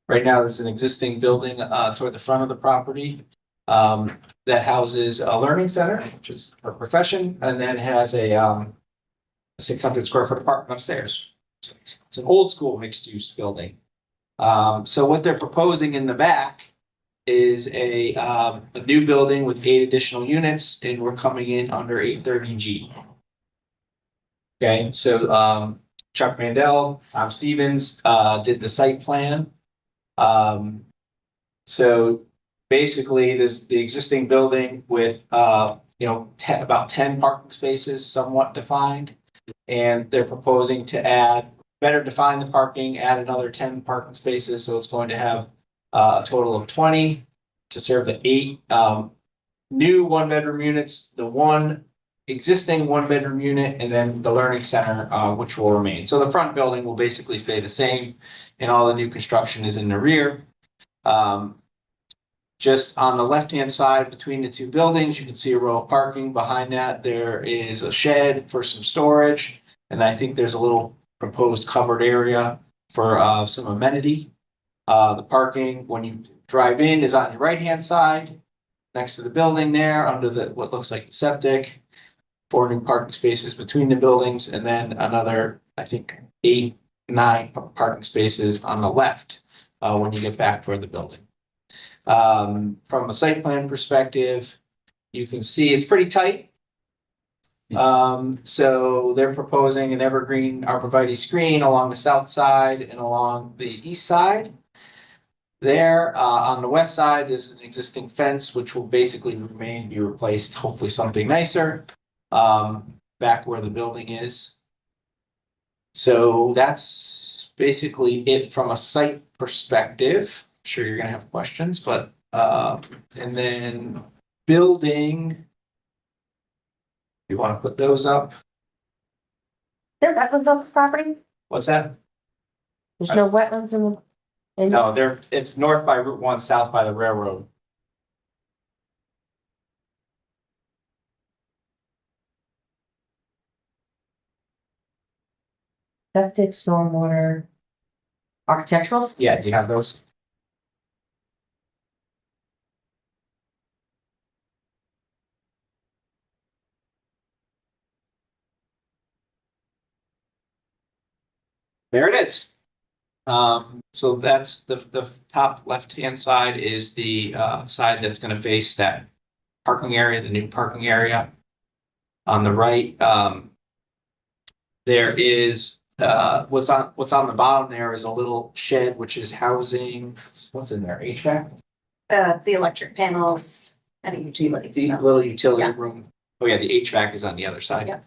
Right now, there's an existing building toward the front of the property that houses a learning center, which is her profession, and then has a 600 square foot apartment upstairs. So it's an old school mixed use building. So what they're proposing in the back is a new building with 8 additional units, and we're coming in under 830G. Okay, so Chuck Mandel, Tom Stevens did the site plan. So basically, there's the existing building with about 10 parking spaces, somewhat defined. And they're proposing to better define the parking, add another 10 parking spaces, so it's going to have a total of 20 to serve the 8 new 1-bedroom units, the 1 existing 1-bedroom unit, and then the learning center, which will remain. So the front building will basically stay the same, and all the new construction is in the rear. Just on the left-hand side between the 2 buildings, you can see a row of parking. Behind that, there is a shed for some storage. And I think there's a little proposed covered area for some amenity. The parking, when you drive in, is on your right-hand side, next to the building there, under what looks like the septic. 4 new parking spaces between the buildings, and then another, I think, 8, 9 parking spaces on the left when you get back toward the building. From a site plan perspective, you can see it's pretty tight. So they're proposing an evergreen arborvitae screen along the south side and along the east side. There, on the west side, there's an existing fence, which will basically remain, be replaced, hopefully something nicer, back where the building is. So that's basically it from a site perspective. Sure you're gonna have questions, but and then building. You want to put those up? There are wetlands on this property? What's that? There's no wetlands in the. No, it's north by Route 1, south by the railroad. Septic, stormwater. Architectural? Yeah, do you have those? There it is. So that's the top left-hand side is the side that's gonna face that parking area, the new parking area. On the right, there is what's on the bottom there is a little shed which is housing, what's in there, HVAC? The electric panels and utilities. The so. little utility Yeah. room. Oh yeah, the HVAC is on the other side. Yeah.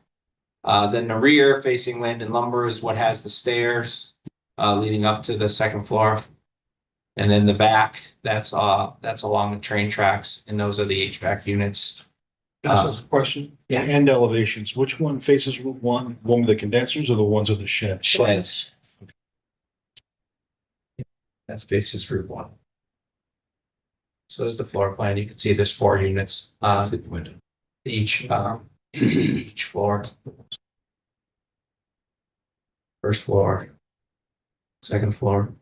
Then the rear facing Linden Lumber is what has the stairs leading up to the second floor. And then the back, that's along the train tracks, and those are the HVAC units. That's a question. yeah. The end elevations, which one faces Route 1? One with the condensers or the ones with the shed? Sheds. That faces Route 1. So there's the floor plan. You can see there's 4 units, each Each floor. First floor. Second floor.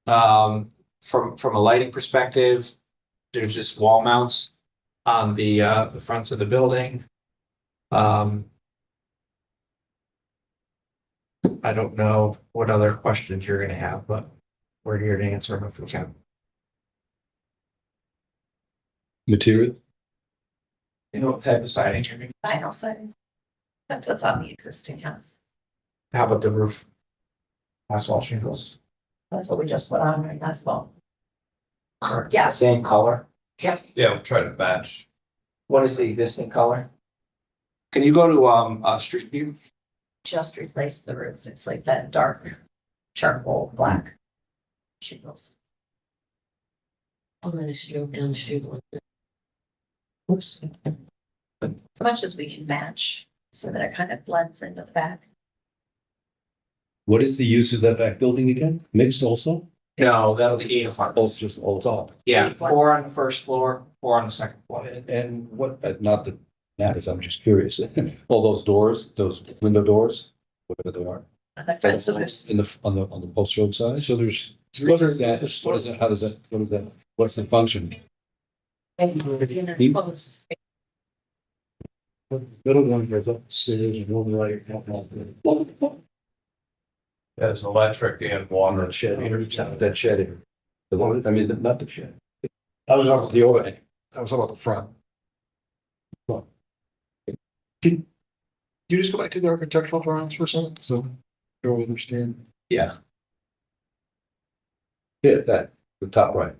From a lighting perspective, there's just wall mounts on the fronts of the building. I don't know what other questions you're gonna have, but we're here to answer them if we can. Material? You know what type of siding? Vinyl siding. That's what's on the existing house. How about the roof? Asphalt shingles? That's what we just put on right asphalt. Yeah. Same color? Yep. Yeah, we'll try to match. What is the existing color? Can you go to Street View? Just replaced the roof. It's like that dark charcoal black shingles. I'm gonna shoot and shoot. Oops. As much as we can match so that it kind of blends into the back. What is the use of that back building again? Mixed also? No, that'll be 8 apartments. Just all top. Yeah, 4 on the first floor, 4 on the second floor. And what, not that matters, I'm just curious. All those doors, those window doors, whatever they are, And the front, so there's in the, on the post road side? So there's. What is that? What is it? How does that, what is that? What's the function? closed. Middle one goes upstairs and one right. There's electric and water and shed here, that shed here. The one, I mean, not the shed. I was on The the, overhang. I was about the front. Can you just go back to the architectural drawings for a second, so you'll understand? Yeah. Yeah, that, the top right.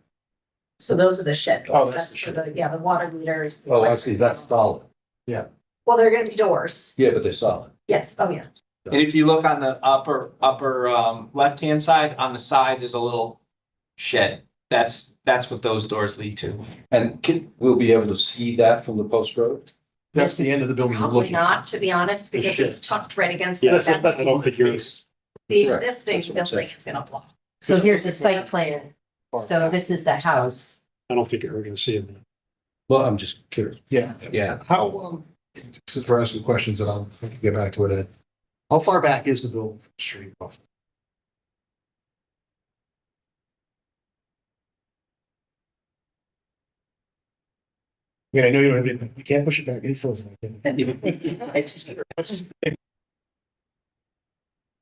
So those are the shed Oh, doors. that's That's the for the, yeah, the water meters. the Oh, I electric see, that's panels. solid. Well, they're gonna be doors. Yeah, but they're solid. Yes, oh yeah. And if you look on the upper left-hand side, on the side, there's a little shed. That's what those doors lead to. And we'll be able to see that from the post road? That's the end of the building you're Probably looking at. not, to be honest, because shed. it's tucked right against the Yeah, fence. I don't think you're. The Correct. existing That's what it building says. is gonna block. So here's the site plan. So this is the house. I don't think you're ever gonna see it. Well, I'm just curious. Yeah. Yeah. How, since we're asking questions and I'll get back to it, Ed. How far back is the building from the street? Yeah, I know you don't have it, you can't push it back any further.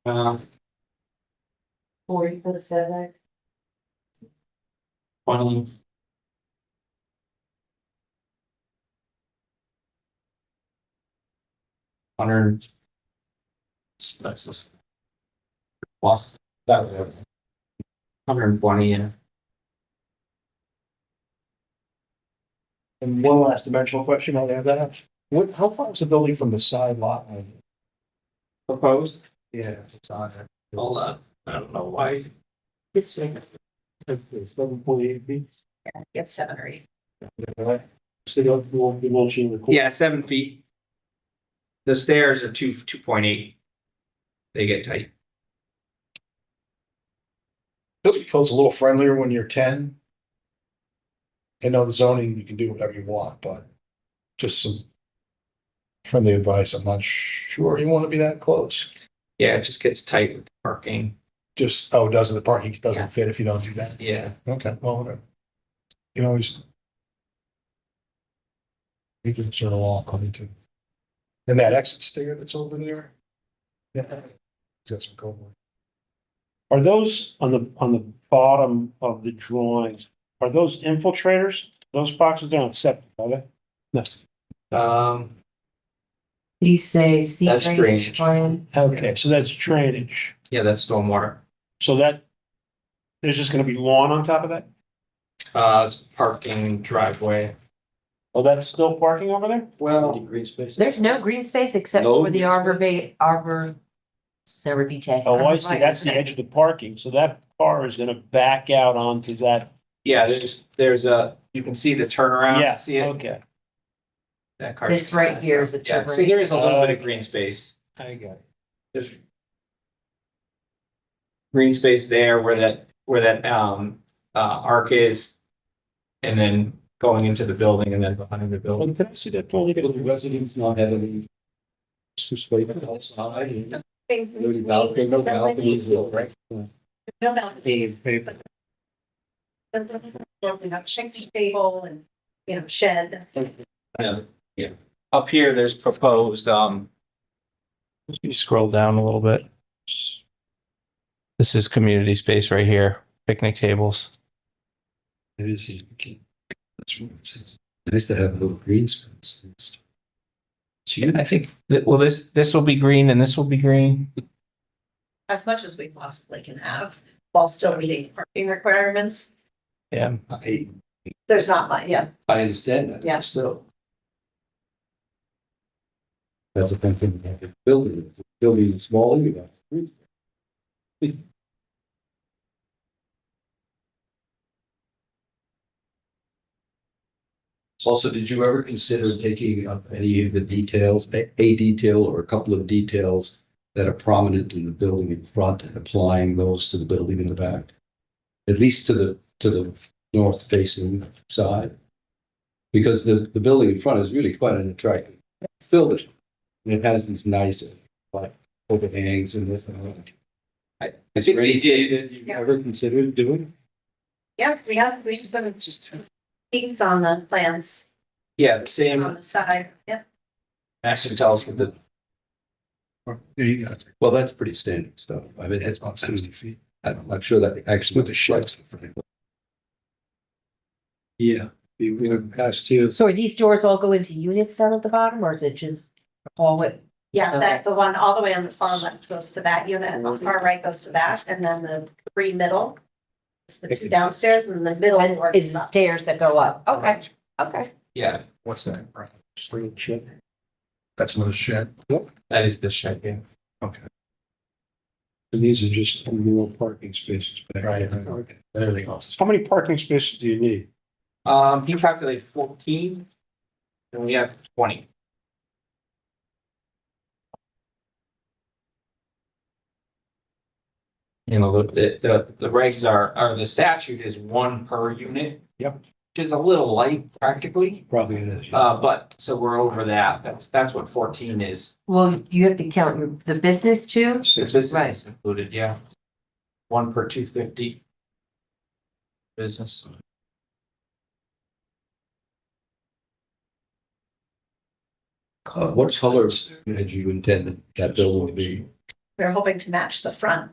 Um, 40 for the setback. 20. Hundred. That's just. Lost that. 120, yeah. And one last dimensional question on that. What, how far is the building from the side lot line? Proposed. Yeah, it's on there. Hold on. I don't know why. It's 7.8 feet. Yeah, get 7 or 8. So you won't be mentioning the. Yeah, 7 feet. The stairs are 2.8. They get tight. Building code's a little friendlier when you're 10. I know the zoning, you can do whatever you want, but just some friendly advice. I'm not sure you want to be that close. Yeah, it just gets tight with parking. Just, oh, doesn't the parking Yeah. doesn't fit if you don't do that? Yeah. Okay, well, whatever. You can always. You can sort of walk on into. And that exit stair that's over there. Yeah. Got some cold one. Are those on the bottom of the drawings, are those infiltrators? Those boxes, they're not septic, are they? No. Please say C That's drainage drainage. plan. Okay, so that's drainage. Yeah, that's stormwater. So that, there's just gonna be lawn on top of that? It's parking driveway. Oh, that's still parking over there? Well, Green space? There's no green space except No. for the arbor. Cervite. Oh, I see. That's the edge of the parking. So that car is gonna back out onto that. yeah, there's a, you can see the turnaround. Yeah, See it? okay. That car. This right here is a Yeah, so turnaround. there is a little bit of green space. I got it. There's green space there where that arc is. And then going into the building and then behind the building. Can I see that building? Will the residents not have any to sleep outside? No balcony, no balconies, right? Table and, shed. Yeah. Up here, there's proposed, you scroll down a little bit. This is community space right here, picnic tables. Nice to have little green space. I think, well, this will be green and this will be green. As much as we possibly can have, while still meeting parking requirements. Yeah. There's not much, yeah. I understand that. Yeah. Still. That's a thing, building is small, you got. Also, did you ever consider taking up any of the details, a detail or a couple of details that are prominent in the building in front and applying those to the building in the back? At least to the north facing side? Because the building in front is really quite an attractive building. And it has these nice, like, overhangs and this and that. Is there anything that you've ever considered doing? Yeah, we've been things on the plans Yeah, the same, on the side, yeah. actually tells with the, Yeah, you got it. Well, that's pretty standard stuff. I mean, It's about 60 feet. I'm sure that actually. With the sheds. Yeah, we went past here. So are these doors all go into units down at the bottom, or is it just hallway? Yeah, Okay. that, the one all the way on the far left goes to that unit, the far right goes to that, and then the three middle. It's the two downstairs and the middle. And door is up. stairs that go up? Okay. Okay. yeah, What's that? Swing shed. That's another shed. that is the shed, yeah. Okay. And these are just real parking spaces. back Right. there. Okay. And everything else is. How many parking spaces do you need? He calculated 14, and we have 20. You know, the regs are, the statute is 1 per unit. Yep. Which is a little light practically, Probably it is. Yeah. but, so we're over that, that's what 14 is. Well, you have to count the business too? So this Right. is included, yeah. 1 per 250. Business. What colors had you intended that building to be? We're hoping to match the front.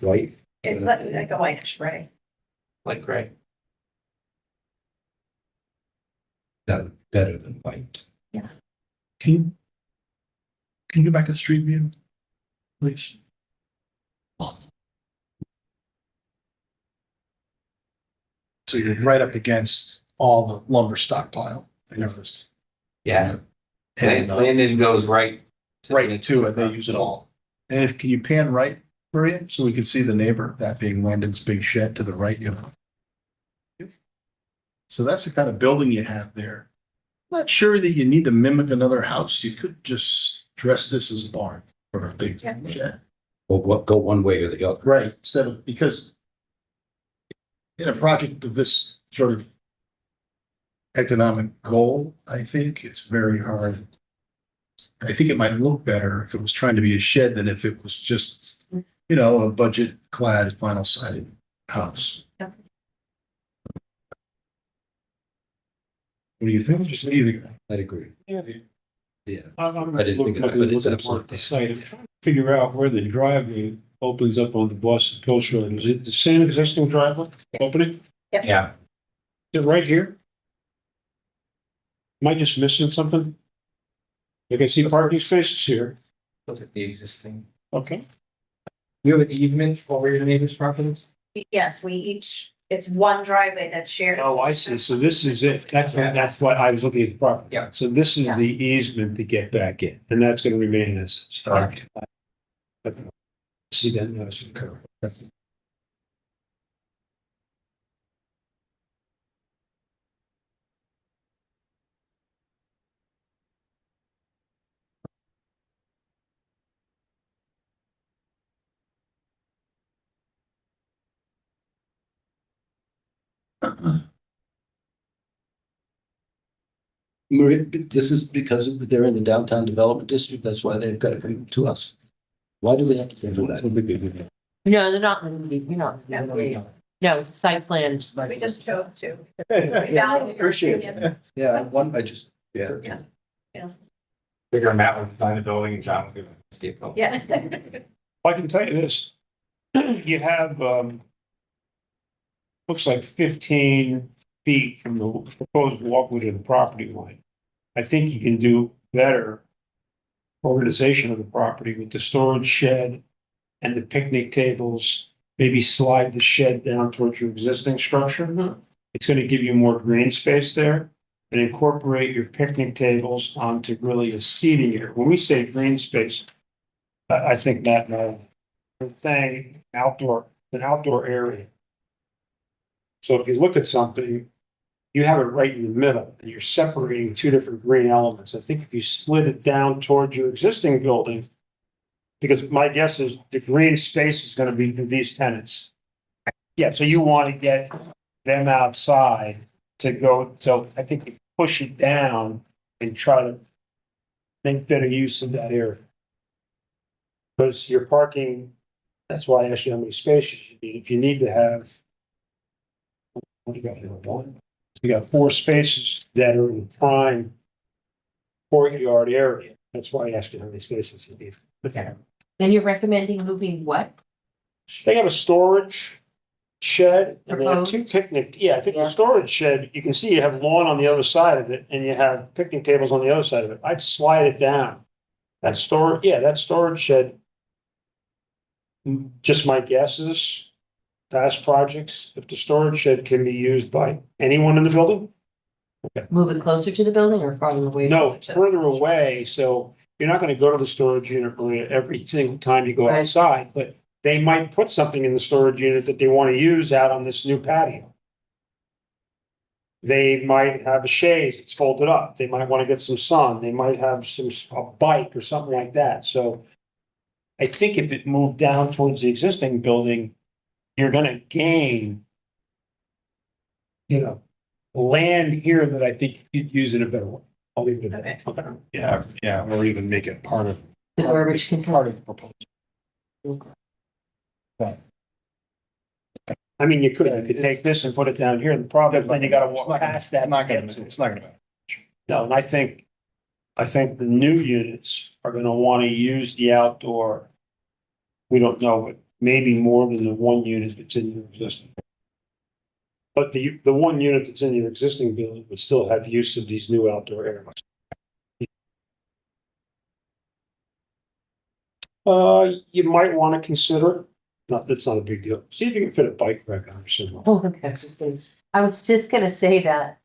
White? It's like a whitish gray. Like gray. That would be better than white. Can you go back to the street view? Please. So you're right up against all the lumber stockpile, I noticed. Yeah. And, Landon goes right. right to it, they use it all. And if, can you pan right, Maria, so we can see the neighbor, that being Landon's big shed to the right, you know? So that's the kind of building you have there. Not sure that you need to mimic another house. You could just dress this as a barn or a big Yeah. shed. Or what, go one way or the other. Right, instead of, because in a project of this sort of economic goal, I think it's very hard. I think it might look better if it was trying to be a shed than if it was just, you know, a budget clad vinyl sided house. Yeah. What do you think? Just leaving. I'd agree. Yeah. Yeah. I'm I didn't think of that, but it's absolutely- the site. I'm trying to figure out where the driveway opens up on the Boston Post Road. Is it the same existing driveway opening? Yeah. Is it right here? Am I just missing something? I can see parking spaces here. Look at the existing. Okay. You have an easement over your neighbor's properties? Yes, we each, it's one driveway that's shared. Oh, I see. So this is it. That's what I was looking at the property. Yeah. So this is Yeah. the easement to get back in, and that's gonna remain as. It's Correct. See that? No, it's okay. Maria, this is because they're in the downtown development district, that's why they've got to come to us. Why do they have to do that? No, they're not, you're not. No, site plan. We just chose to. Appreciate it. Yeah, I just. Yeah. Figure Matt would design a building and John would do the landscape. Yeah. I can tell you this, you have, looks like 15 feet from the proposed walkway to the property line. I think you can do better organization of the property with the storage shed and the picnic tables. Maybe slide the shed down towards your existing structure. It's gonna give you more green space there and incorporate your picnic tables onto really a seating area. When we say green space, I think that, thing, an outdoor area. So if you look at something, you have it right in the middle and you're separating two different green elements. I think if you slid it down towards your existing building, because my guess is the green space is gonna be for these tenants. Yeah, so you want to get them outside to go, so I think you push it down and try to make better use of that area. Because you're parking, that's why I asked you how many spaces you need. If you need to have, what do you got here? One? You got 4 spaces that are in the prime courtyard area. That's why I asked you how many spaces you need. Okay. And you're recommending moving what? They have a storage shed and they have 2 Proposed? picnic, yeah, I think the Yeah. storage shed, you can see you have lawn on the other side of it and you have picnic tables on the other side of it. I'd slide it down. That storage shed. Just my guess is past projects, if the storage shed can be used by anyone in the building? Move it closer to the building or farther away? No, closer to- further away, so you're not gonna go to the storage unit Maria, every single time you go Right. outside, but they might put something in the storage unit that they wanna use out on this new patio. They might have a chaise that's folded up, they might wanna get some sun, they might have a bike or something like that, so. I think if it moved down towards the existing building, you're gonna gain. Land here that I think you'd use in a better way. I'll leave it at that. Okay. Yeah, or even make it part of, The verbiage can. part of the proposal. I mean, you could take this and put it down here, the problem is then you gotta walk past that. It's not to gonna, get to it. it's not gonna matter. No, and I think the new units are gonna wanna use the outdoor. We don't know, but maybe more than the one unit that's in your existing. But the one unit that's in your existing building would still have use of these new outdoor areas. You might wanna consider, that's not a big deal, see if you can fit a bike rack on or something. Oh, okay. I was just gonna say that.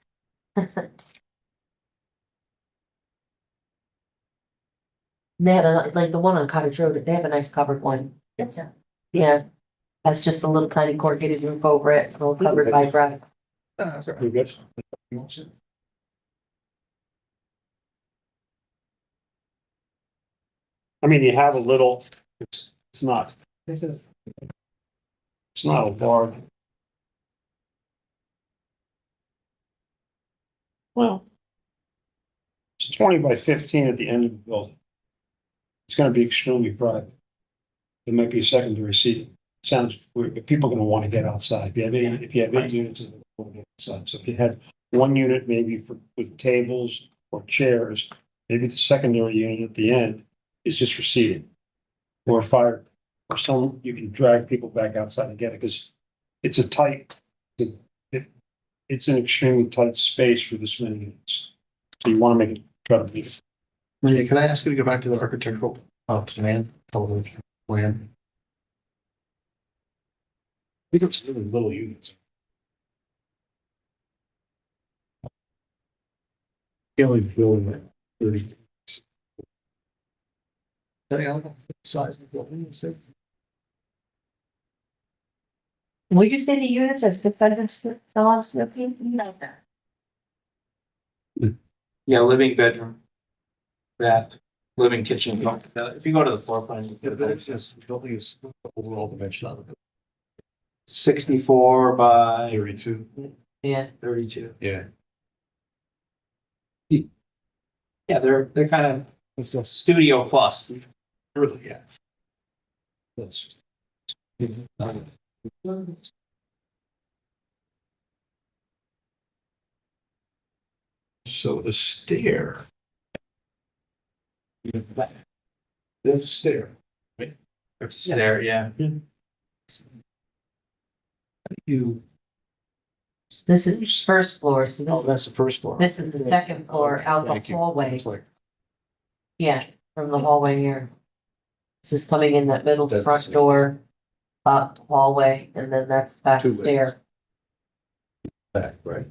They have like the one on Cottage Road, they have a nice covered one. Yeah. That's just a little tiny corrugated roof over it, all covered by brick. That's all right. You good? I mean, you have a little, it's not. It's not a large. Well. It's 20 by 15 at the end of the building. It's gonna be extremely private. There might be a secondary seating. Sounds weird, but people are gonna wanna get outside. If you have 8 units, they wanna get outside. So if you had one unit maybe with tables or chairs, maybe the secondary unit at the end is just for seating. Or a fire, or some, you can drag people back outside and get it, because it's a tight, it's an extremely tight space for this many units. So you wanna make it, try to meet it. Maria, can I ask you to go back to the architectural plan, elevation plan? I think it's really little units. Only building like 30. Size of the building, is it? Would you say the units are $6,000 square feet? No. Yeah, living bedroom. Bath, living kitchen. If you go to the floor plan. The building is overall dimension of it. 64 by 32. Yeah. 32. Yeah. Yeah, they're kind of It's just studio plus. really, yeah. That's- So the stair. That's a stair. It's there, yeah. You, This is the first floor, so oh, this, that's the first floor. this is the second floor out the Thank you. hallway. It's like, Yeah, from the hallway here. This is coming in that middle That's the front same. door, up hallway, and then that's back Two ways. stair. Back, right?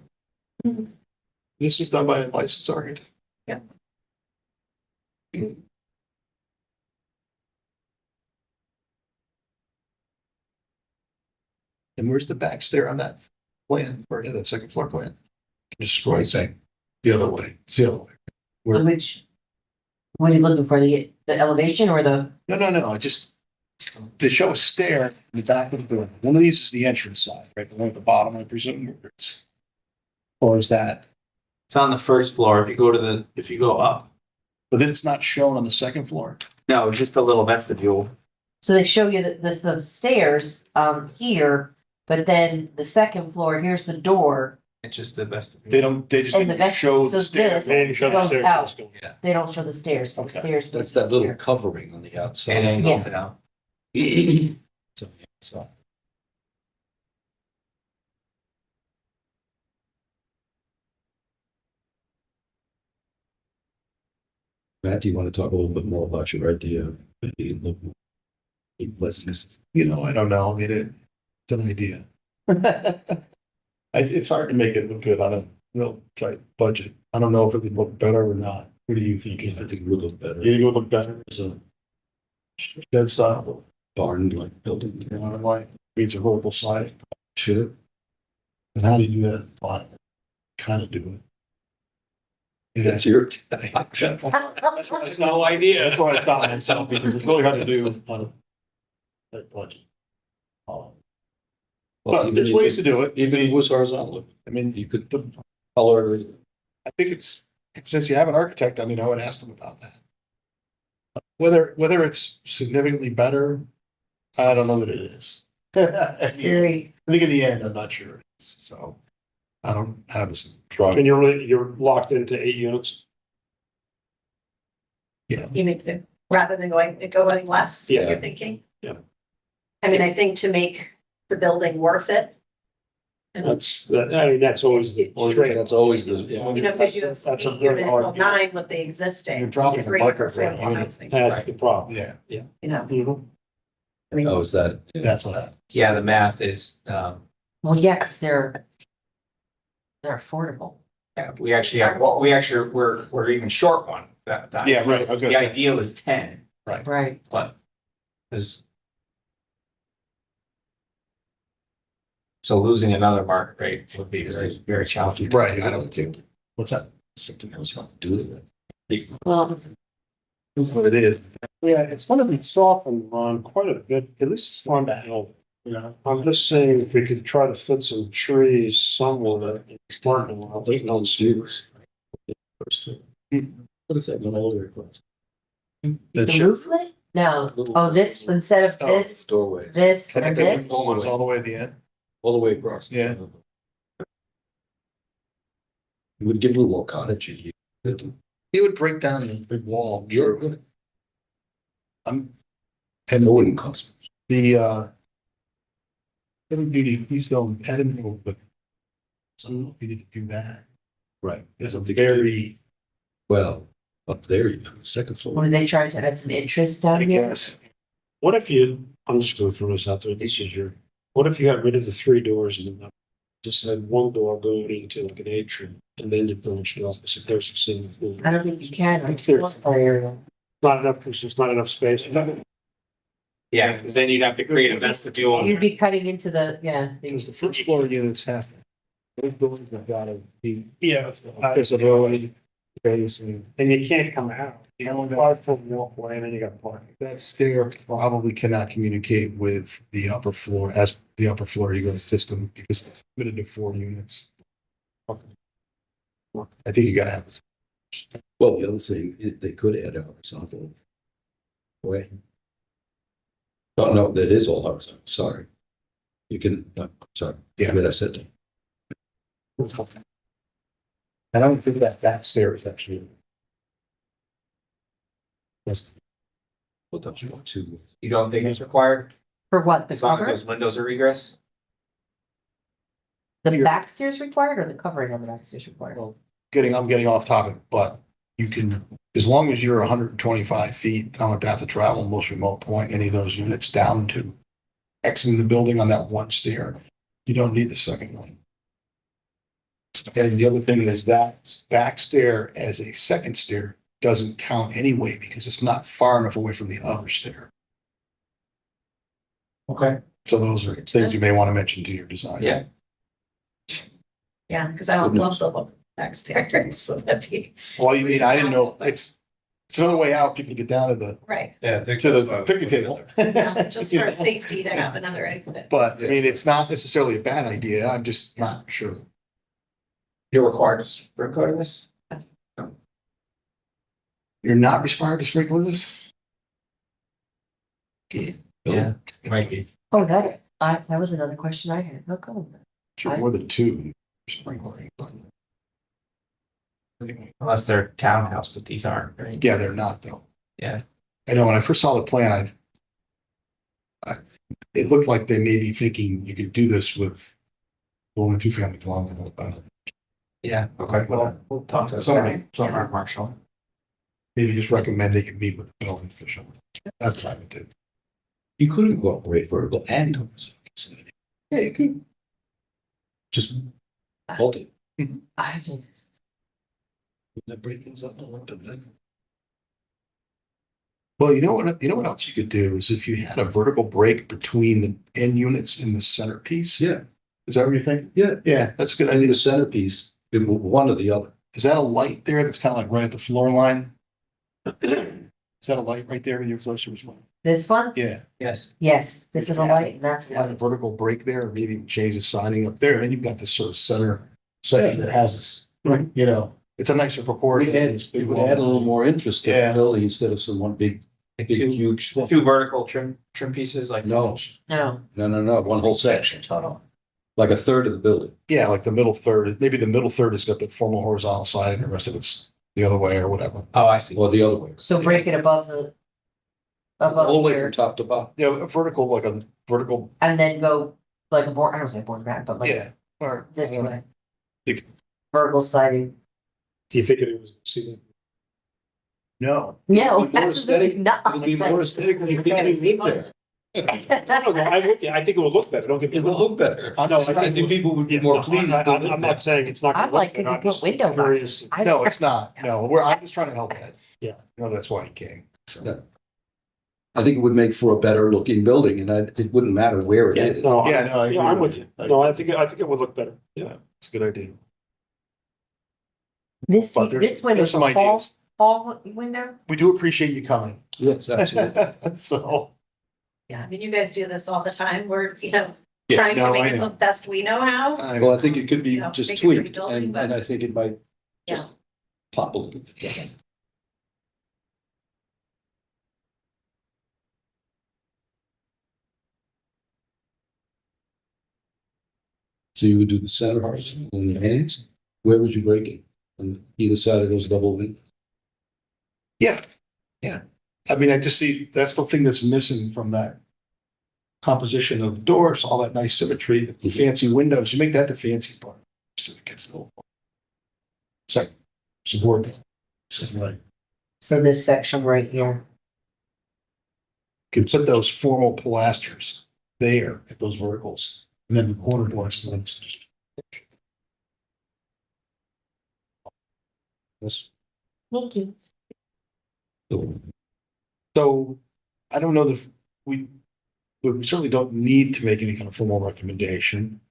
this is done by a licensed architect. Yeah. And where's the back stair on that plan, or yeah, that second floor plan? Destroy Right back. the other way, it's the other way. Where- Which, what are you looking for, the elevation or the, No, just, they show a stair in the back of the building. One of these is the entrance side, right, the one at the bottom, I presume, where it's. Or is that, It's on the first floor. If you go up. but then it's not shown on the second floor? No, just a little vestibule. so they show you the stairs, here, but then the second floor, here's the door. It's just the vestibule. They just And the vest- show so the stair. this They show the goes staircase. out. They don't show the stairs, the Okay. stairs. That's that little covering on the outside. And then goes Yeah. down. It's on the outside. Matt, do you want to talk a little bit more about your idea of maybe a little more lessons? You know, I don't know, I mean, it's an idea. It's hard to make it look good on a real tight budget. I don't know if it would look better or not. What do you think? I think it would look better. You think it would look better as a shed style? Barn like building. You know, like, it's a horrible side. Should it? And how do you do that? Fine. Kind of do it. That's your. That's why it's no idea. That's why I stopped myself, because it's really hard to do on a tight budget. But there's ways to do it. Even if it was horizontal, I mean, you could the, color. I think it's, since you have an architect, I mean, I would ask them about that. Whether it's significantly better, I don't know that it is. I Very, think in the end, I'm not sure. So I don't have this strong. And you're locked into 8 units? You mean, rather than going less, Yeah. you're thinking? Yeah. I mean, I think to make the building worth it. That's always the. That's always the, yeah. You know, because you have That's a 8 very unit, hard well, deal. 9 with the existing. You're dropping the 3 market for rate affordable unit. housing, That's the problem. Yeah, you know, Mhm. I mean, Oh, is that? that's what happened. Yeah, the math is, well, yeah, because they're affordable. yeah, we're even short one. That Yeah, right, I was gonna The say. ideal is 10, Right. but there's. So losing another market rate would be very, very challenging. Right, I don't think, what's that? Something else to do with it. Well, That's what it is. Yeah, it's gonna be softened on quite a bit, at least on that hill. Yeah, I'm just saying if we could try to fit some trees somewhere in the parking lot, they don't see this. What is that, one all the way across? The the chip- roof lit? No, oh, this, instead of Oh, this, Doorway, this, I think and they this, ones all the way at the end. all the way across. Yeah. It would give it a little cottage. He would break down the big wall. Sure. And It wouldn't cost. the, it would be, he's going pediment, but so we need to do that. Right. It's a very, Well, up there, you have a second floor. were they trying to add some interest I down here? guess, What if I'm just gonna throw this out there, this is what if you got rid of the 3 doors and then just had one door going into like an atrium and then you finish it off, so there's a single floor. I don't think you can. I think there- Area. Not enough, there's just not enough space. Yeah, because then you'd have to create a vestibule. You'd be cutting into the, yeah. because the first floor units have, those buildings have gotta be Yeah. accessibility, space, and And you can't come out. You know, 5-foot walkway and then you got parking. that stair probably cannot communicate with the upper floor, as the upper floor ego system, because it's limited to 4 units. I think you gotta have Well, the other thing, they could add a horizontal way. Oh, no, that is all horizontal, sorry. You can, no, sorry, Yeah. what I said. I don't think that backstairs actually. Well, don't you want to? You don't think it's required, For what, the as long as cover? those windows are egress? The back stairs required or the covering on the back stairs required? Well, I'm getting off topic, but you can, as long as you're 125 feet on a path of travel, most remote point, any of those units down to exiting the building on that one stair, you don't need the second one. And the other thing is that back stair as a second stair doesn't count anyway because it's not far enough away from the other stair. Okay. So those are things you may want to mention to your design. Yeah. Yeah, because I would love the look next stairs, so that'd be, Well, you mean, I didn't know, it's another way out. People get down to the right, picnic table. just You for know? safety to have another exit. But I mean, it's not necessarily a bad idea. I'm just not sure. You're required to sprinkler this? You're not required to sprinkle this? Yeah, might be. Oh, that was another question I had. How come? Sure, more than two sprinkling, but anyway, Unless they're townhouse, but these aren't, right? yeah, they're not though. Yeah. I know when I first saw the plan, it looked like they may be thinking you could do this with only two family dwelling. Yeah. Okay, Well, we'll talk to Sorry. Sorry, Marshall. Maybe just recommend they can meet with the building official. That's what I would do. You could incorporate vertical and horizontal. Yeah, you could. Just hold it. I just, Wouldn't that break things up a little bit? Then? Well, you know what else you could do is if you had a vertical break between the end units in the centerpiece. Yeah, Is that what you think? yeah. Yeah, that's a good And idea. the centerpiece, it will- one or the other. Is that a light there that's kind of like right at the floor line? Is that a light right there with your closer as well? this one? Yeah. Yes. Yes, this is a light and that's a Have a light. vertical break there, or maybe change the siding up there, then you've got this sort of center section that has this, Right. you know, it's a nicer proportion. It would add a little more interest to Yeah. the building instead of some one big, Like big, two, huge. two vertical trim pieces, like. No, No, no, one whole section, Total. like a third of the building. Yeah, like the middle third, maybe the middle third has got the formal horizontal side and the rest of it's the other way or whatever. Oh, I see. Or the other way. so break it above the, All the above way from here, top to bottom. Yeah, a vertical, like a vertical, and then go like a board, I don't say board back, but like yeah. Or this I don't know. way. You- Vertical siding. Do you think it was, see, No. No, It'll be more absolutely aesthetic. not. It'll be more aesthetic when you live there. I'm with you. I think it would look better, don't get me It will wrong. look better. No, I think people would be more pleased to I'm live not there. saying it's not. gonna I'd look like it better. to I'm put just window curious. boxes. I- No, it's not. No, I'm just trying to help Ed. Yeah. No, that's why he came. So. Yeah. I think it would make for a better looking building and it wouldn't matter where it Yeah, is. no, Yeah, no, I yeah, I'm agree with you. No, I think it would look better. Yeah. It's a good idea. This, But there's- this window's there's a some hall, ideas. hall window? We do appreciate you coming. Yes, absolutely. So. Yeah, I mean, you guys do this all the time. We're, Yeah, trying to no, make I it know. look best we know how. Well, I think it could be You know, just make it tweaked rebuilding, and but- I think it might just Yeah. pop a little bit. So you would do the center horizontal and the hands? Where would you break it? On either side of those double windows? Yeah, yeah. I mean, I just see, that's the thing that's missing from that composition of the doors, all that nice symmetry, the fancy windows. You make that the fancy part. So it gets a little. Second, subordinate. Second, right. So this section right here. Can put those formal pilasters there at those verticals, and then the corner doors. and then it's just- Yes. Thank you. So I don't know that we certainly don't need to make any kind of formal recommendation.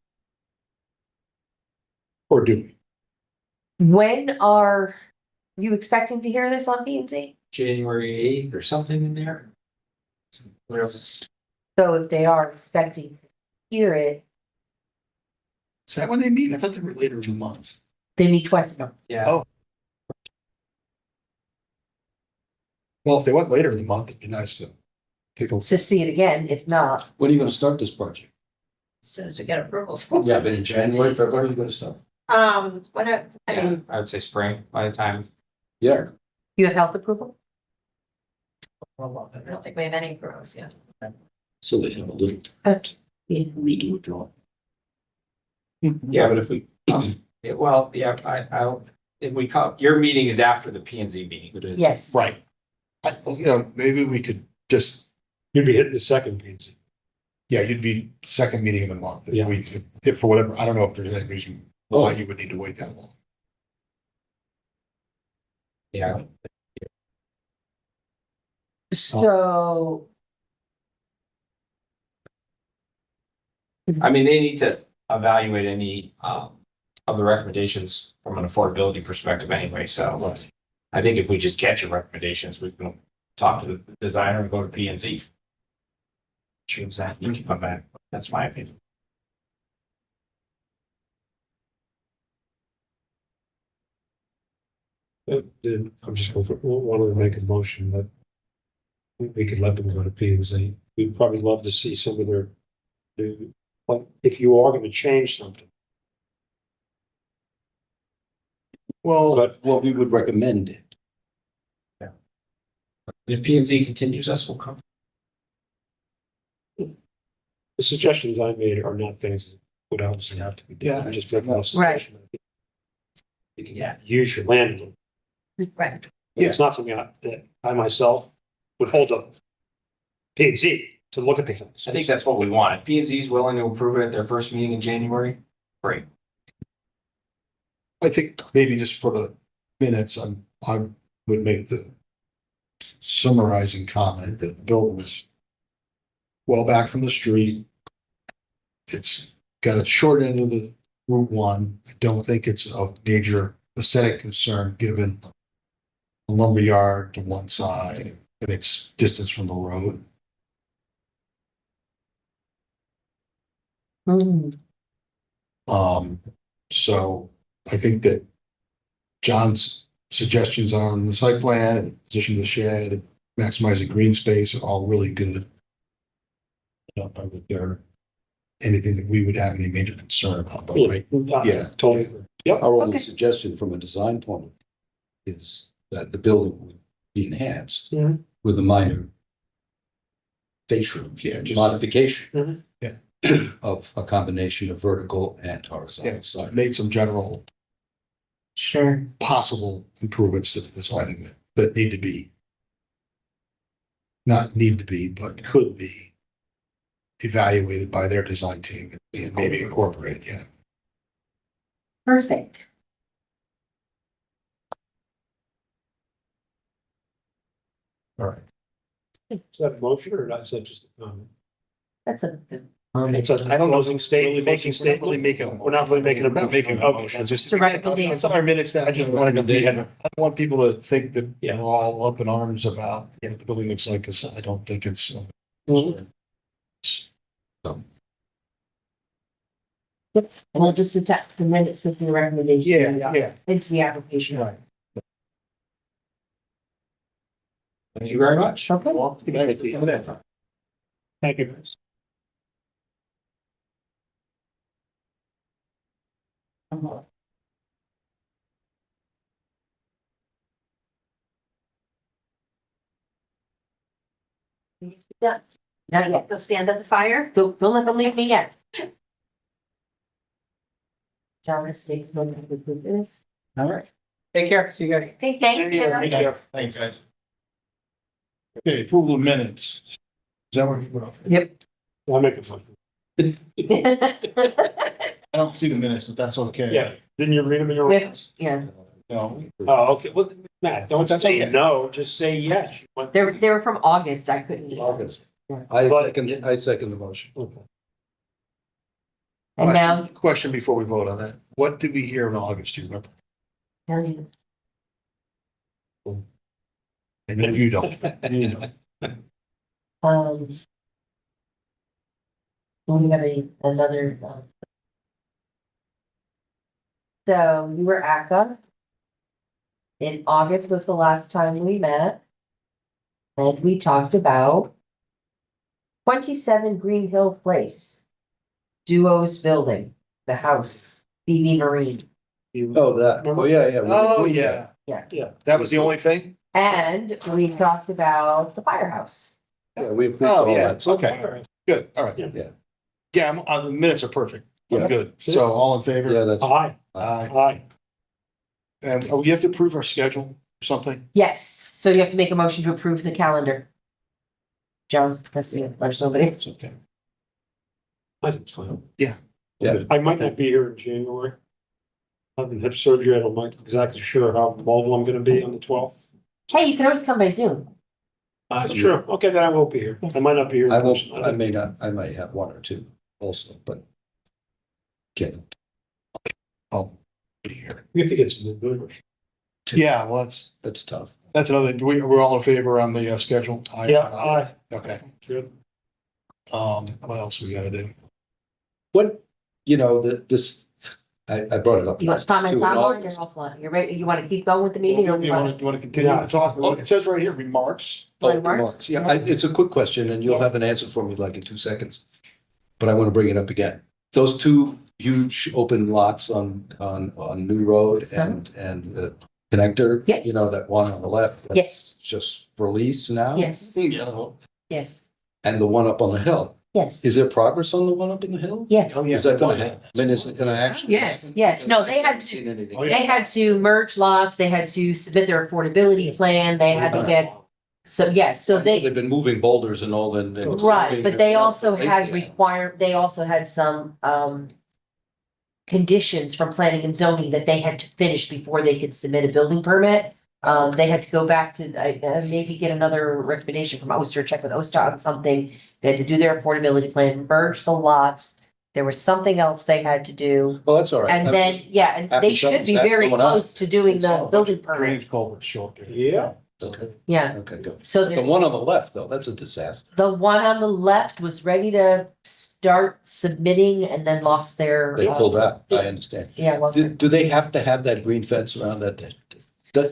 Or do we? When are you expecting to hear this on P and Z? January 8th or something in there. So if they are expecting to hear it, Is that when they meet? I thought they were later in the month. they meet twice a month. Yeah. Oh. Well, if they went later in the month, it'd be nice to take a. To see it again, if not, When are you gonna start this project? As soon as we get approvals. Yeah, but in January, February, you're gonna start? I Yeah, mean, I would say spring by the time. Yeah. you have health approval? I don't think we have any approvals yet. So they have a little redo a drawing. Yeah, but if we, yeah, well, yeah, I'll, if we come, your meeting is after the P and Z meeting. It is. Yes. Right. Maybe we could just, You'd be hitting the second piece. yeah, you'd be second meeting of the month. Yeah. If for whatever, I don't know if there's any reason why you would need to wait that long. Yeah, So, I mean, they need to evaluate any, of the recommendations from an affordability perspective anyway, so. I think if we just get your recommendations, we can talk to the designer and go to P and Z. Choose that, you can come back, that's my opinion. Then I'm just going for, wanted to make a motion that we could let them go to P and Z. We'd probably love to see some of their, like, if you are gonna change something, Well, but Well, we would recommend it. If P and Z continues, us will come. the suggestions I made are not things that would obviously have to be done. Yeah. I'm just making a Right. suggestion. You can use your land a little. Right. It's not something that I myself would hold up P and Z to look at the things. I think that's what we want. If P and Z is willing to approve it at their first meeting in January, great. I think maybe just for the minutes, I would make the summarizing comment that the building was well back from the street. It's got a short end of the Route 1. I don't think it's of major aesthetic concern, given the lumberyard to one side and its distance from the road. So I think that John's suggestions on the site plan and position of the shed and maximizing green space are all really good. I don't know that they're anything that we would have any major concern about, though, right? Yeah. Totally. Yep. Our only Okay. suggestion from a design point of view is that the building would be enhanced Mhm. with a minor facial Yeah, just modification. Yeah. Of a combination of vertical and horizontal side. made some general sure. possible improvements to the design that need to be, not need to be, but could be evaluated by their design team and maybe incorporated, yeah. Perfect. All right. Is that a motion or not? Is that just a comment? That's a, It's a I don't know. closing statement, making statement. We're not really making. We're not really making a We're not making a Okay, motion, that's- just. It's a recommendation. It's on our minutes that. I just wanted to be- I don't want people to think that Yeah. we're all up in arms about Yeah. what the building looks like, because I don't think it's. Mhm. and we'll just attach the minutes of the recommendation. Yeah. Into the application. Right. Thank you very much. Okay. Thank you. Thank you. Yeah, not yet. Go stand at the fire. Don't let them leave me yet. John, this week, minutes. All right. Take care. See you guys. Hey, thank you. Thanks, guys. Okay, approval of minutes. Is that what? Yep. I'll make a motion. I don't see the minutes, but that's okay. Yeah, didn't you read them in your? Yeah. Yeah, No. Oh, okay, well, Matt, don't say no, just say yes. they were from August, I couldn't. August. Yeah. I second the motion. Okay. And now, Question before we vote on that. What did we hear in August? Do you remember? And you don't. You know. we have another, so you were ACA. In August was the last time we met. And we talked about 27 Green Hill Place. Duos Building, the house, BB Marine. Oh, that, oh, yeah, yeah. Oh, yeah. Yeah. That was the only thing? And we talked about the firehouse. Yeah, we approved Oh, all yeah, that. stuff. okay, good, all right. Yeah. Yeah, the minutes are perfect. I'm Yeah. good. So all in favor? Yeah, that's, Aye, Aye. aye. And we have to approve our schedule or something? Yes, so you have to make a motion to approve the calendar. John, that's it, there's nobody. It's okay. I think it's fine. Yeah. I might not be here in January. Having hip surgery, I'm not exactly sure how mobile I'm gonna be on the 12th. Hey, you can always come by Zoom. Sure, okay, then I won't be here. I might not be here. in I won't, person. I may not, I might have one or two also, but. Okay, I'll be here. We have to get some new builders. Yeah, well, that's tough. that's another, we're all in favor on the schedule? Aye. Yeah, aye. Okay, Good. what else we gotta do? What, I brought it up. You want comments too, and all online or this- offline? You're ready, you wanna keep going with the meeting or? You wanna continue to talk? Well, it says right here, remarks. Oh, Remarks? remarks. Yeah, it's a quick question and you'll Yes. have an answer for me like in 2 seconds. But I want to bring it up again. Those two huge open lots on New Road and the connector. Yeah. You know, that one on the left. Yes. that's Just for lease now. Yes. You know, Yes, and the one up on the hill. yes, Is there progress on the one up in the hill? yes, Oh, yeah. Is that gonna happen? I mean, is it gonna actually? yes, yes. No, they I had haven't to, seen anything. Oh, yeah. they had to merge lots, they had to submit their affordability plan, they had to get, so, yes, so they. They've been moving boulders and all and. Right, but they also had they also had some conditions from planning and zoning that they had to finish before they could submit a building permit. They had to go back to maybe get another recommendation from Oster, check with Oster on something. They had to do their affordability plan, merge the lots. There was something else they had to do. Well, that's all right. And I'm then, just- yeah, and happy they should be something's very going on. close to doing the building permit. Drainage culvert show up there. Yeah. Okay, Yeah, okay, good. so The there. one on the left, though, that's a disaster. The one on the left was ready to start submitting and then lost their. They pulled out, I understand. Yeah, lost their. Do they have to have that green fence around that?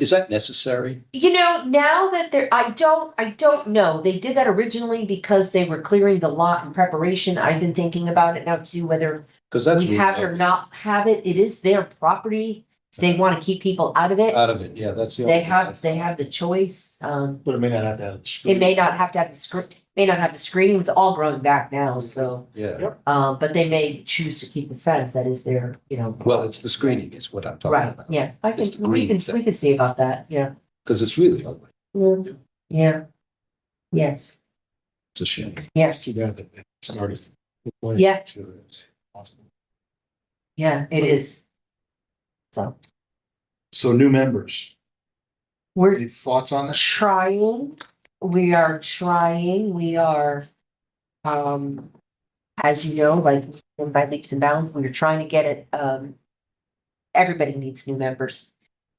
Is that necessary? You know, now that they're, I don't know. They did that originally because they were clearing the lot in preparation. I've been thinking about it now too, whether Because that's. we have it or not have it. It is their property. If they want to keep people out of it, Out of it, yeah, that's the. only they thing I have, they have the choice. But it may not have to have. It may not have to have the may not have the screening. It's all growing back now, so. Yeah, But they may choose to keep the fence, that is their, you know. well, it's the screening is what I'm talking Right, about. yeah, I It's can, the we green can, we can see about that, yeah. Because it's really ugly. Yeah. Yes, It's a shame. yes, It's too bad that they started. Yeah. Sure, it's awesome. yeah, it is. So, So new members, we're any thoughts on that? trying, we are trying, we are, as you know, like, by leaps and bounds, we're trying to get it, everybody needs new members.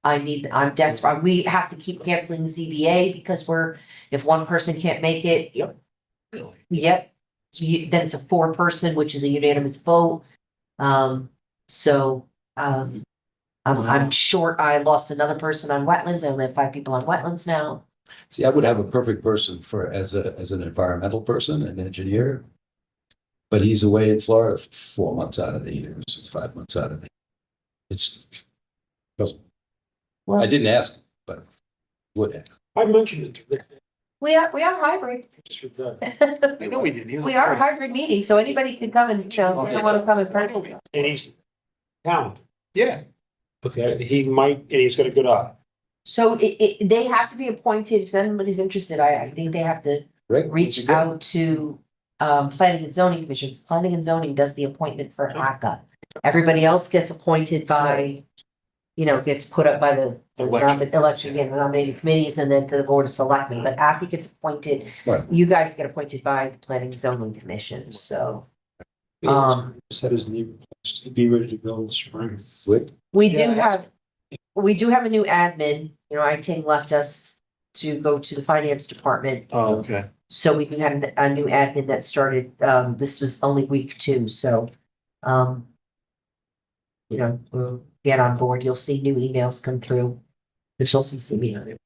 I'm desperate, we have to keep canceling the ZBA because if one person can't make it, Really? yep. Then it's a 4-person, which is a unanimous vote. I'm short, I lost another person on wetlands, I only have 5 people on wetlands now. See, I would have a perfect person as an environmental person, an engineer. But he's away in Florida for 4 months out of the year, 5 months out of the year. It's, I Well, didn't ask, but would have. I mentioned it to Rick. we are hybrid. Disregard. I know we did. He was- We are a hybrid meeting, so anybody can come and, you know, if they wanna come in person. And he's talented. Yeah, Okay, he might, and he's got a good eye. So they have to be appointed, if anybody's interested, I think they have to Rick? reach out to planning and zoning commissions. Planning and zoning does the appointment for ACA. Everybody else gets appointed by, gets put up by the election, again, the nominating committees and then to the board of selectmen, but ACA gets appointed. Right. You guys get appointed by the planning and zoning commission, so. Said his knee, he'd be ready to go in the spring. Rick? We do Yeah. have a new admin, Iting left us to go to the finance department. oh, okay. So we can have a new admin that started, this was only week 2, so. We'll get on board, you'll see new emails come through, but you'll see me on it.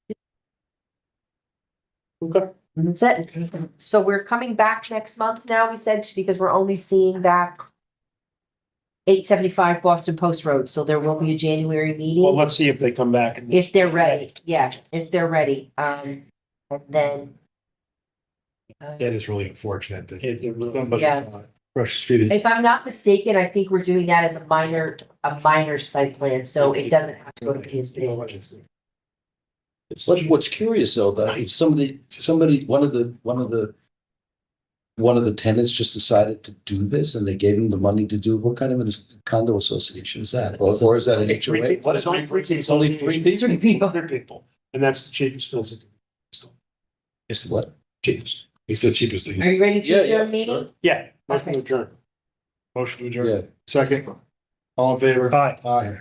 Okay. That's it. So we're coming back next month now, we said, because we're only seeing back 875 Boston Post Road, so there will be a January Well, meeting. let's see if they come back. and- If they're ready, yes, if they're ready, and then. That is really unfortunate that If they're really- somebody Yeah. Pressure treated. If I'm not mistaken, I think we're doing that as a minor site plan, so it doesn't have to go to P and Z. What's curious though, that if somebody, one of the tenants just decided to do this and they gave him the money to do, what kind of a condo association is that? Or is that an HOA? What is Only three It's only three people? Three people. Three people, and that's the cheapest fence. It's what? Cheapest. He said cheapest thing. Are you ready Yeah, to yeah, adjourn meeting? Yeah, motion to Okay. adjourn. Motion to Yeah. adjourn. Second. All in favor? Aye. Aye.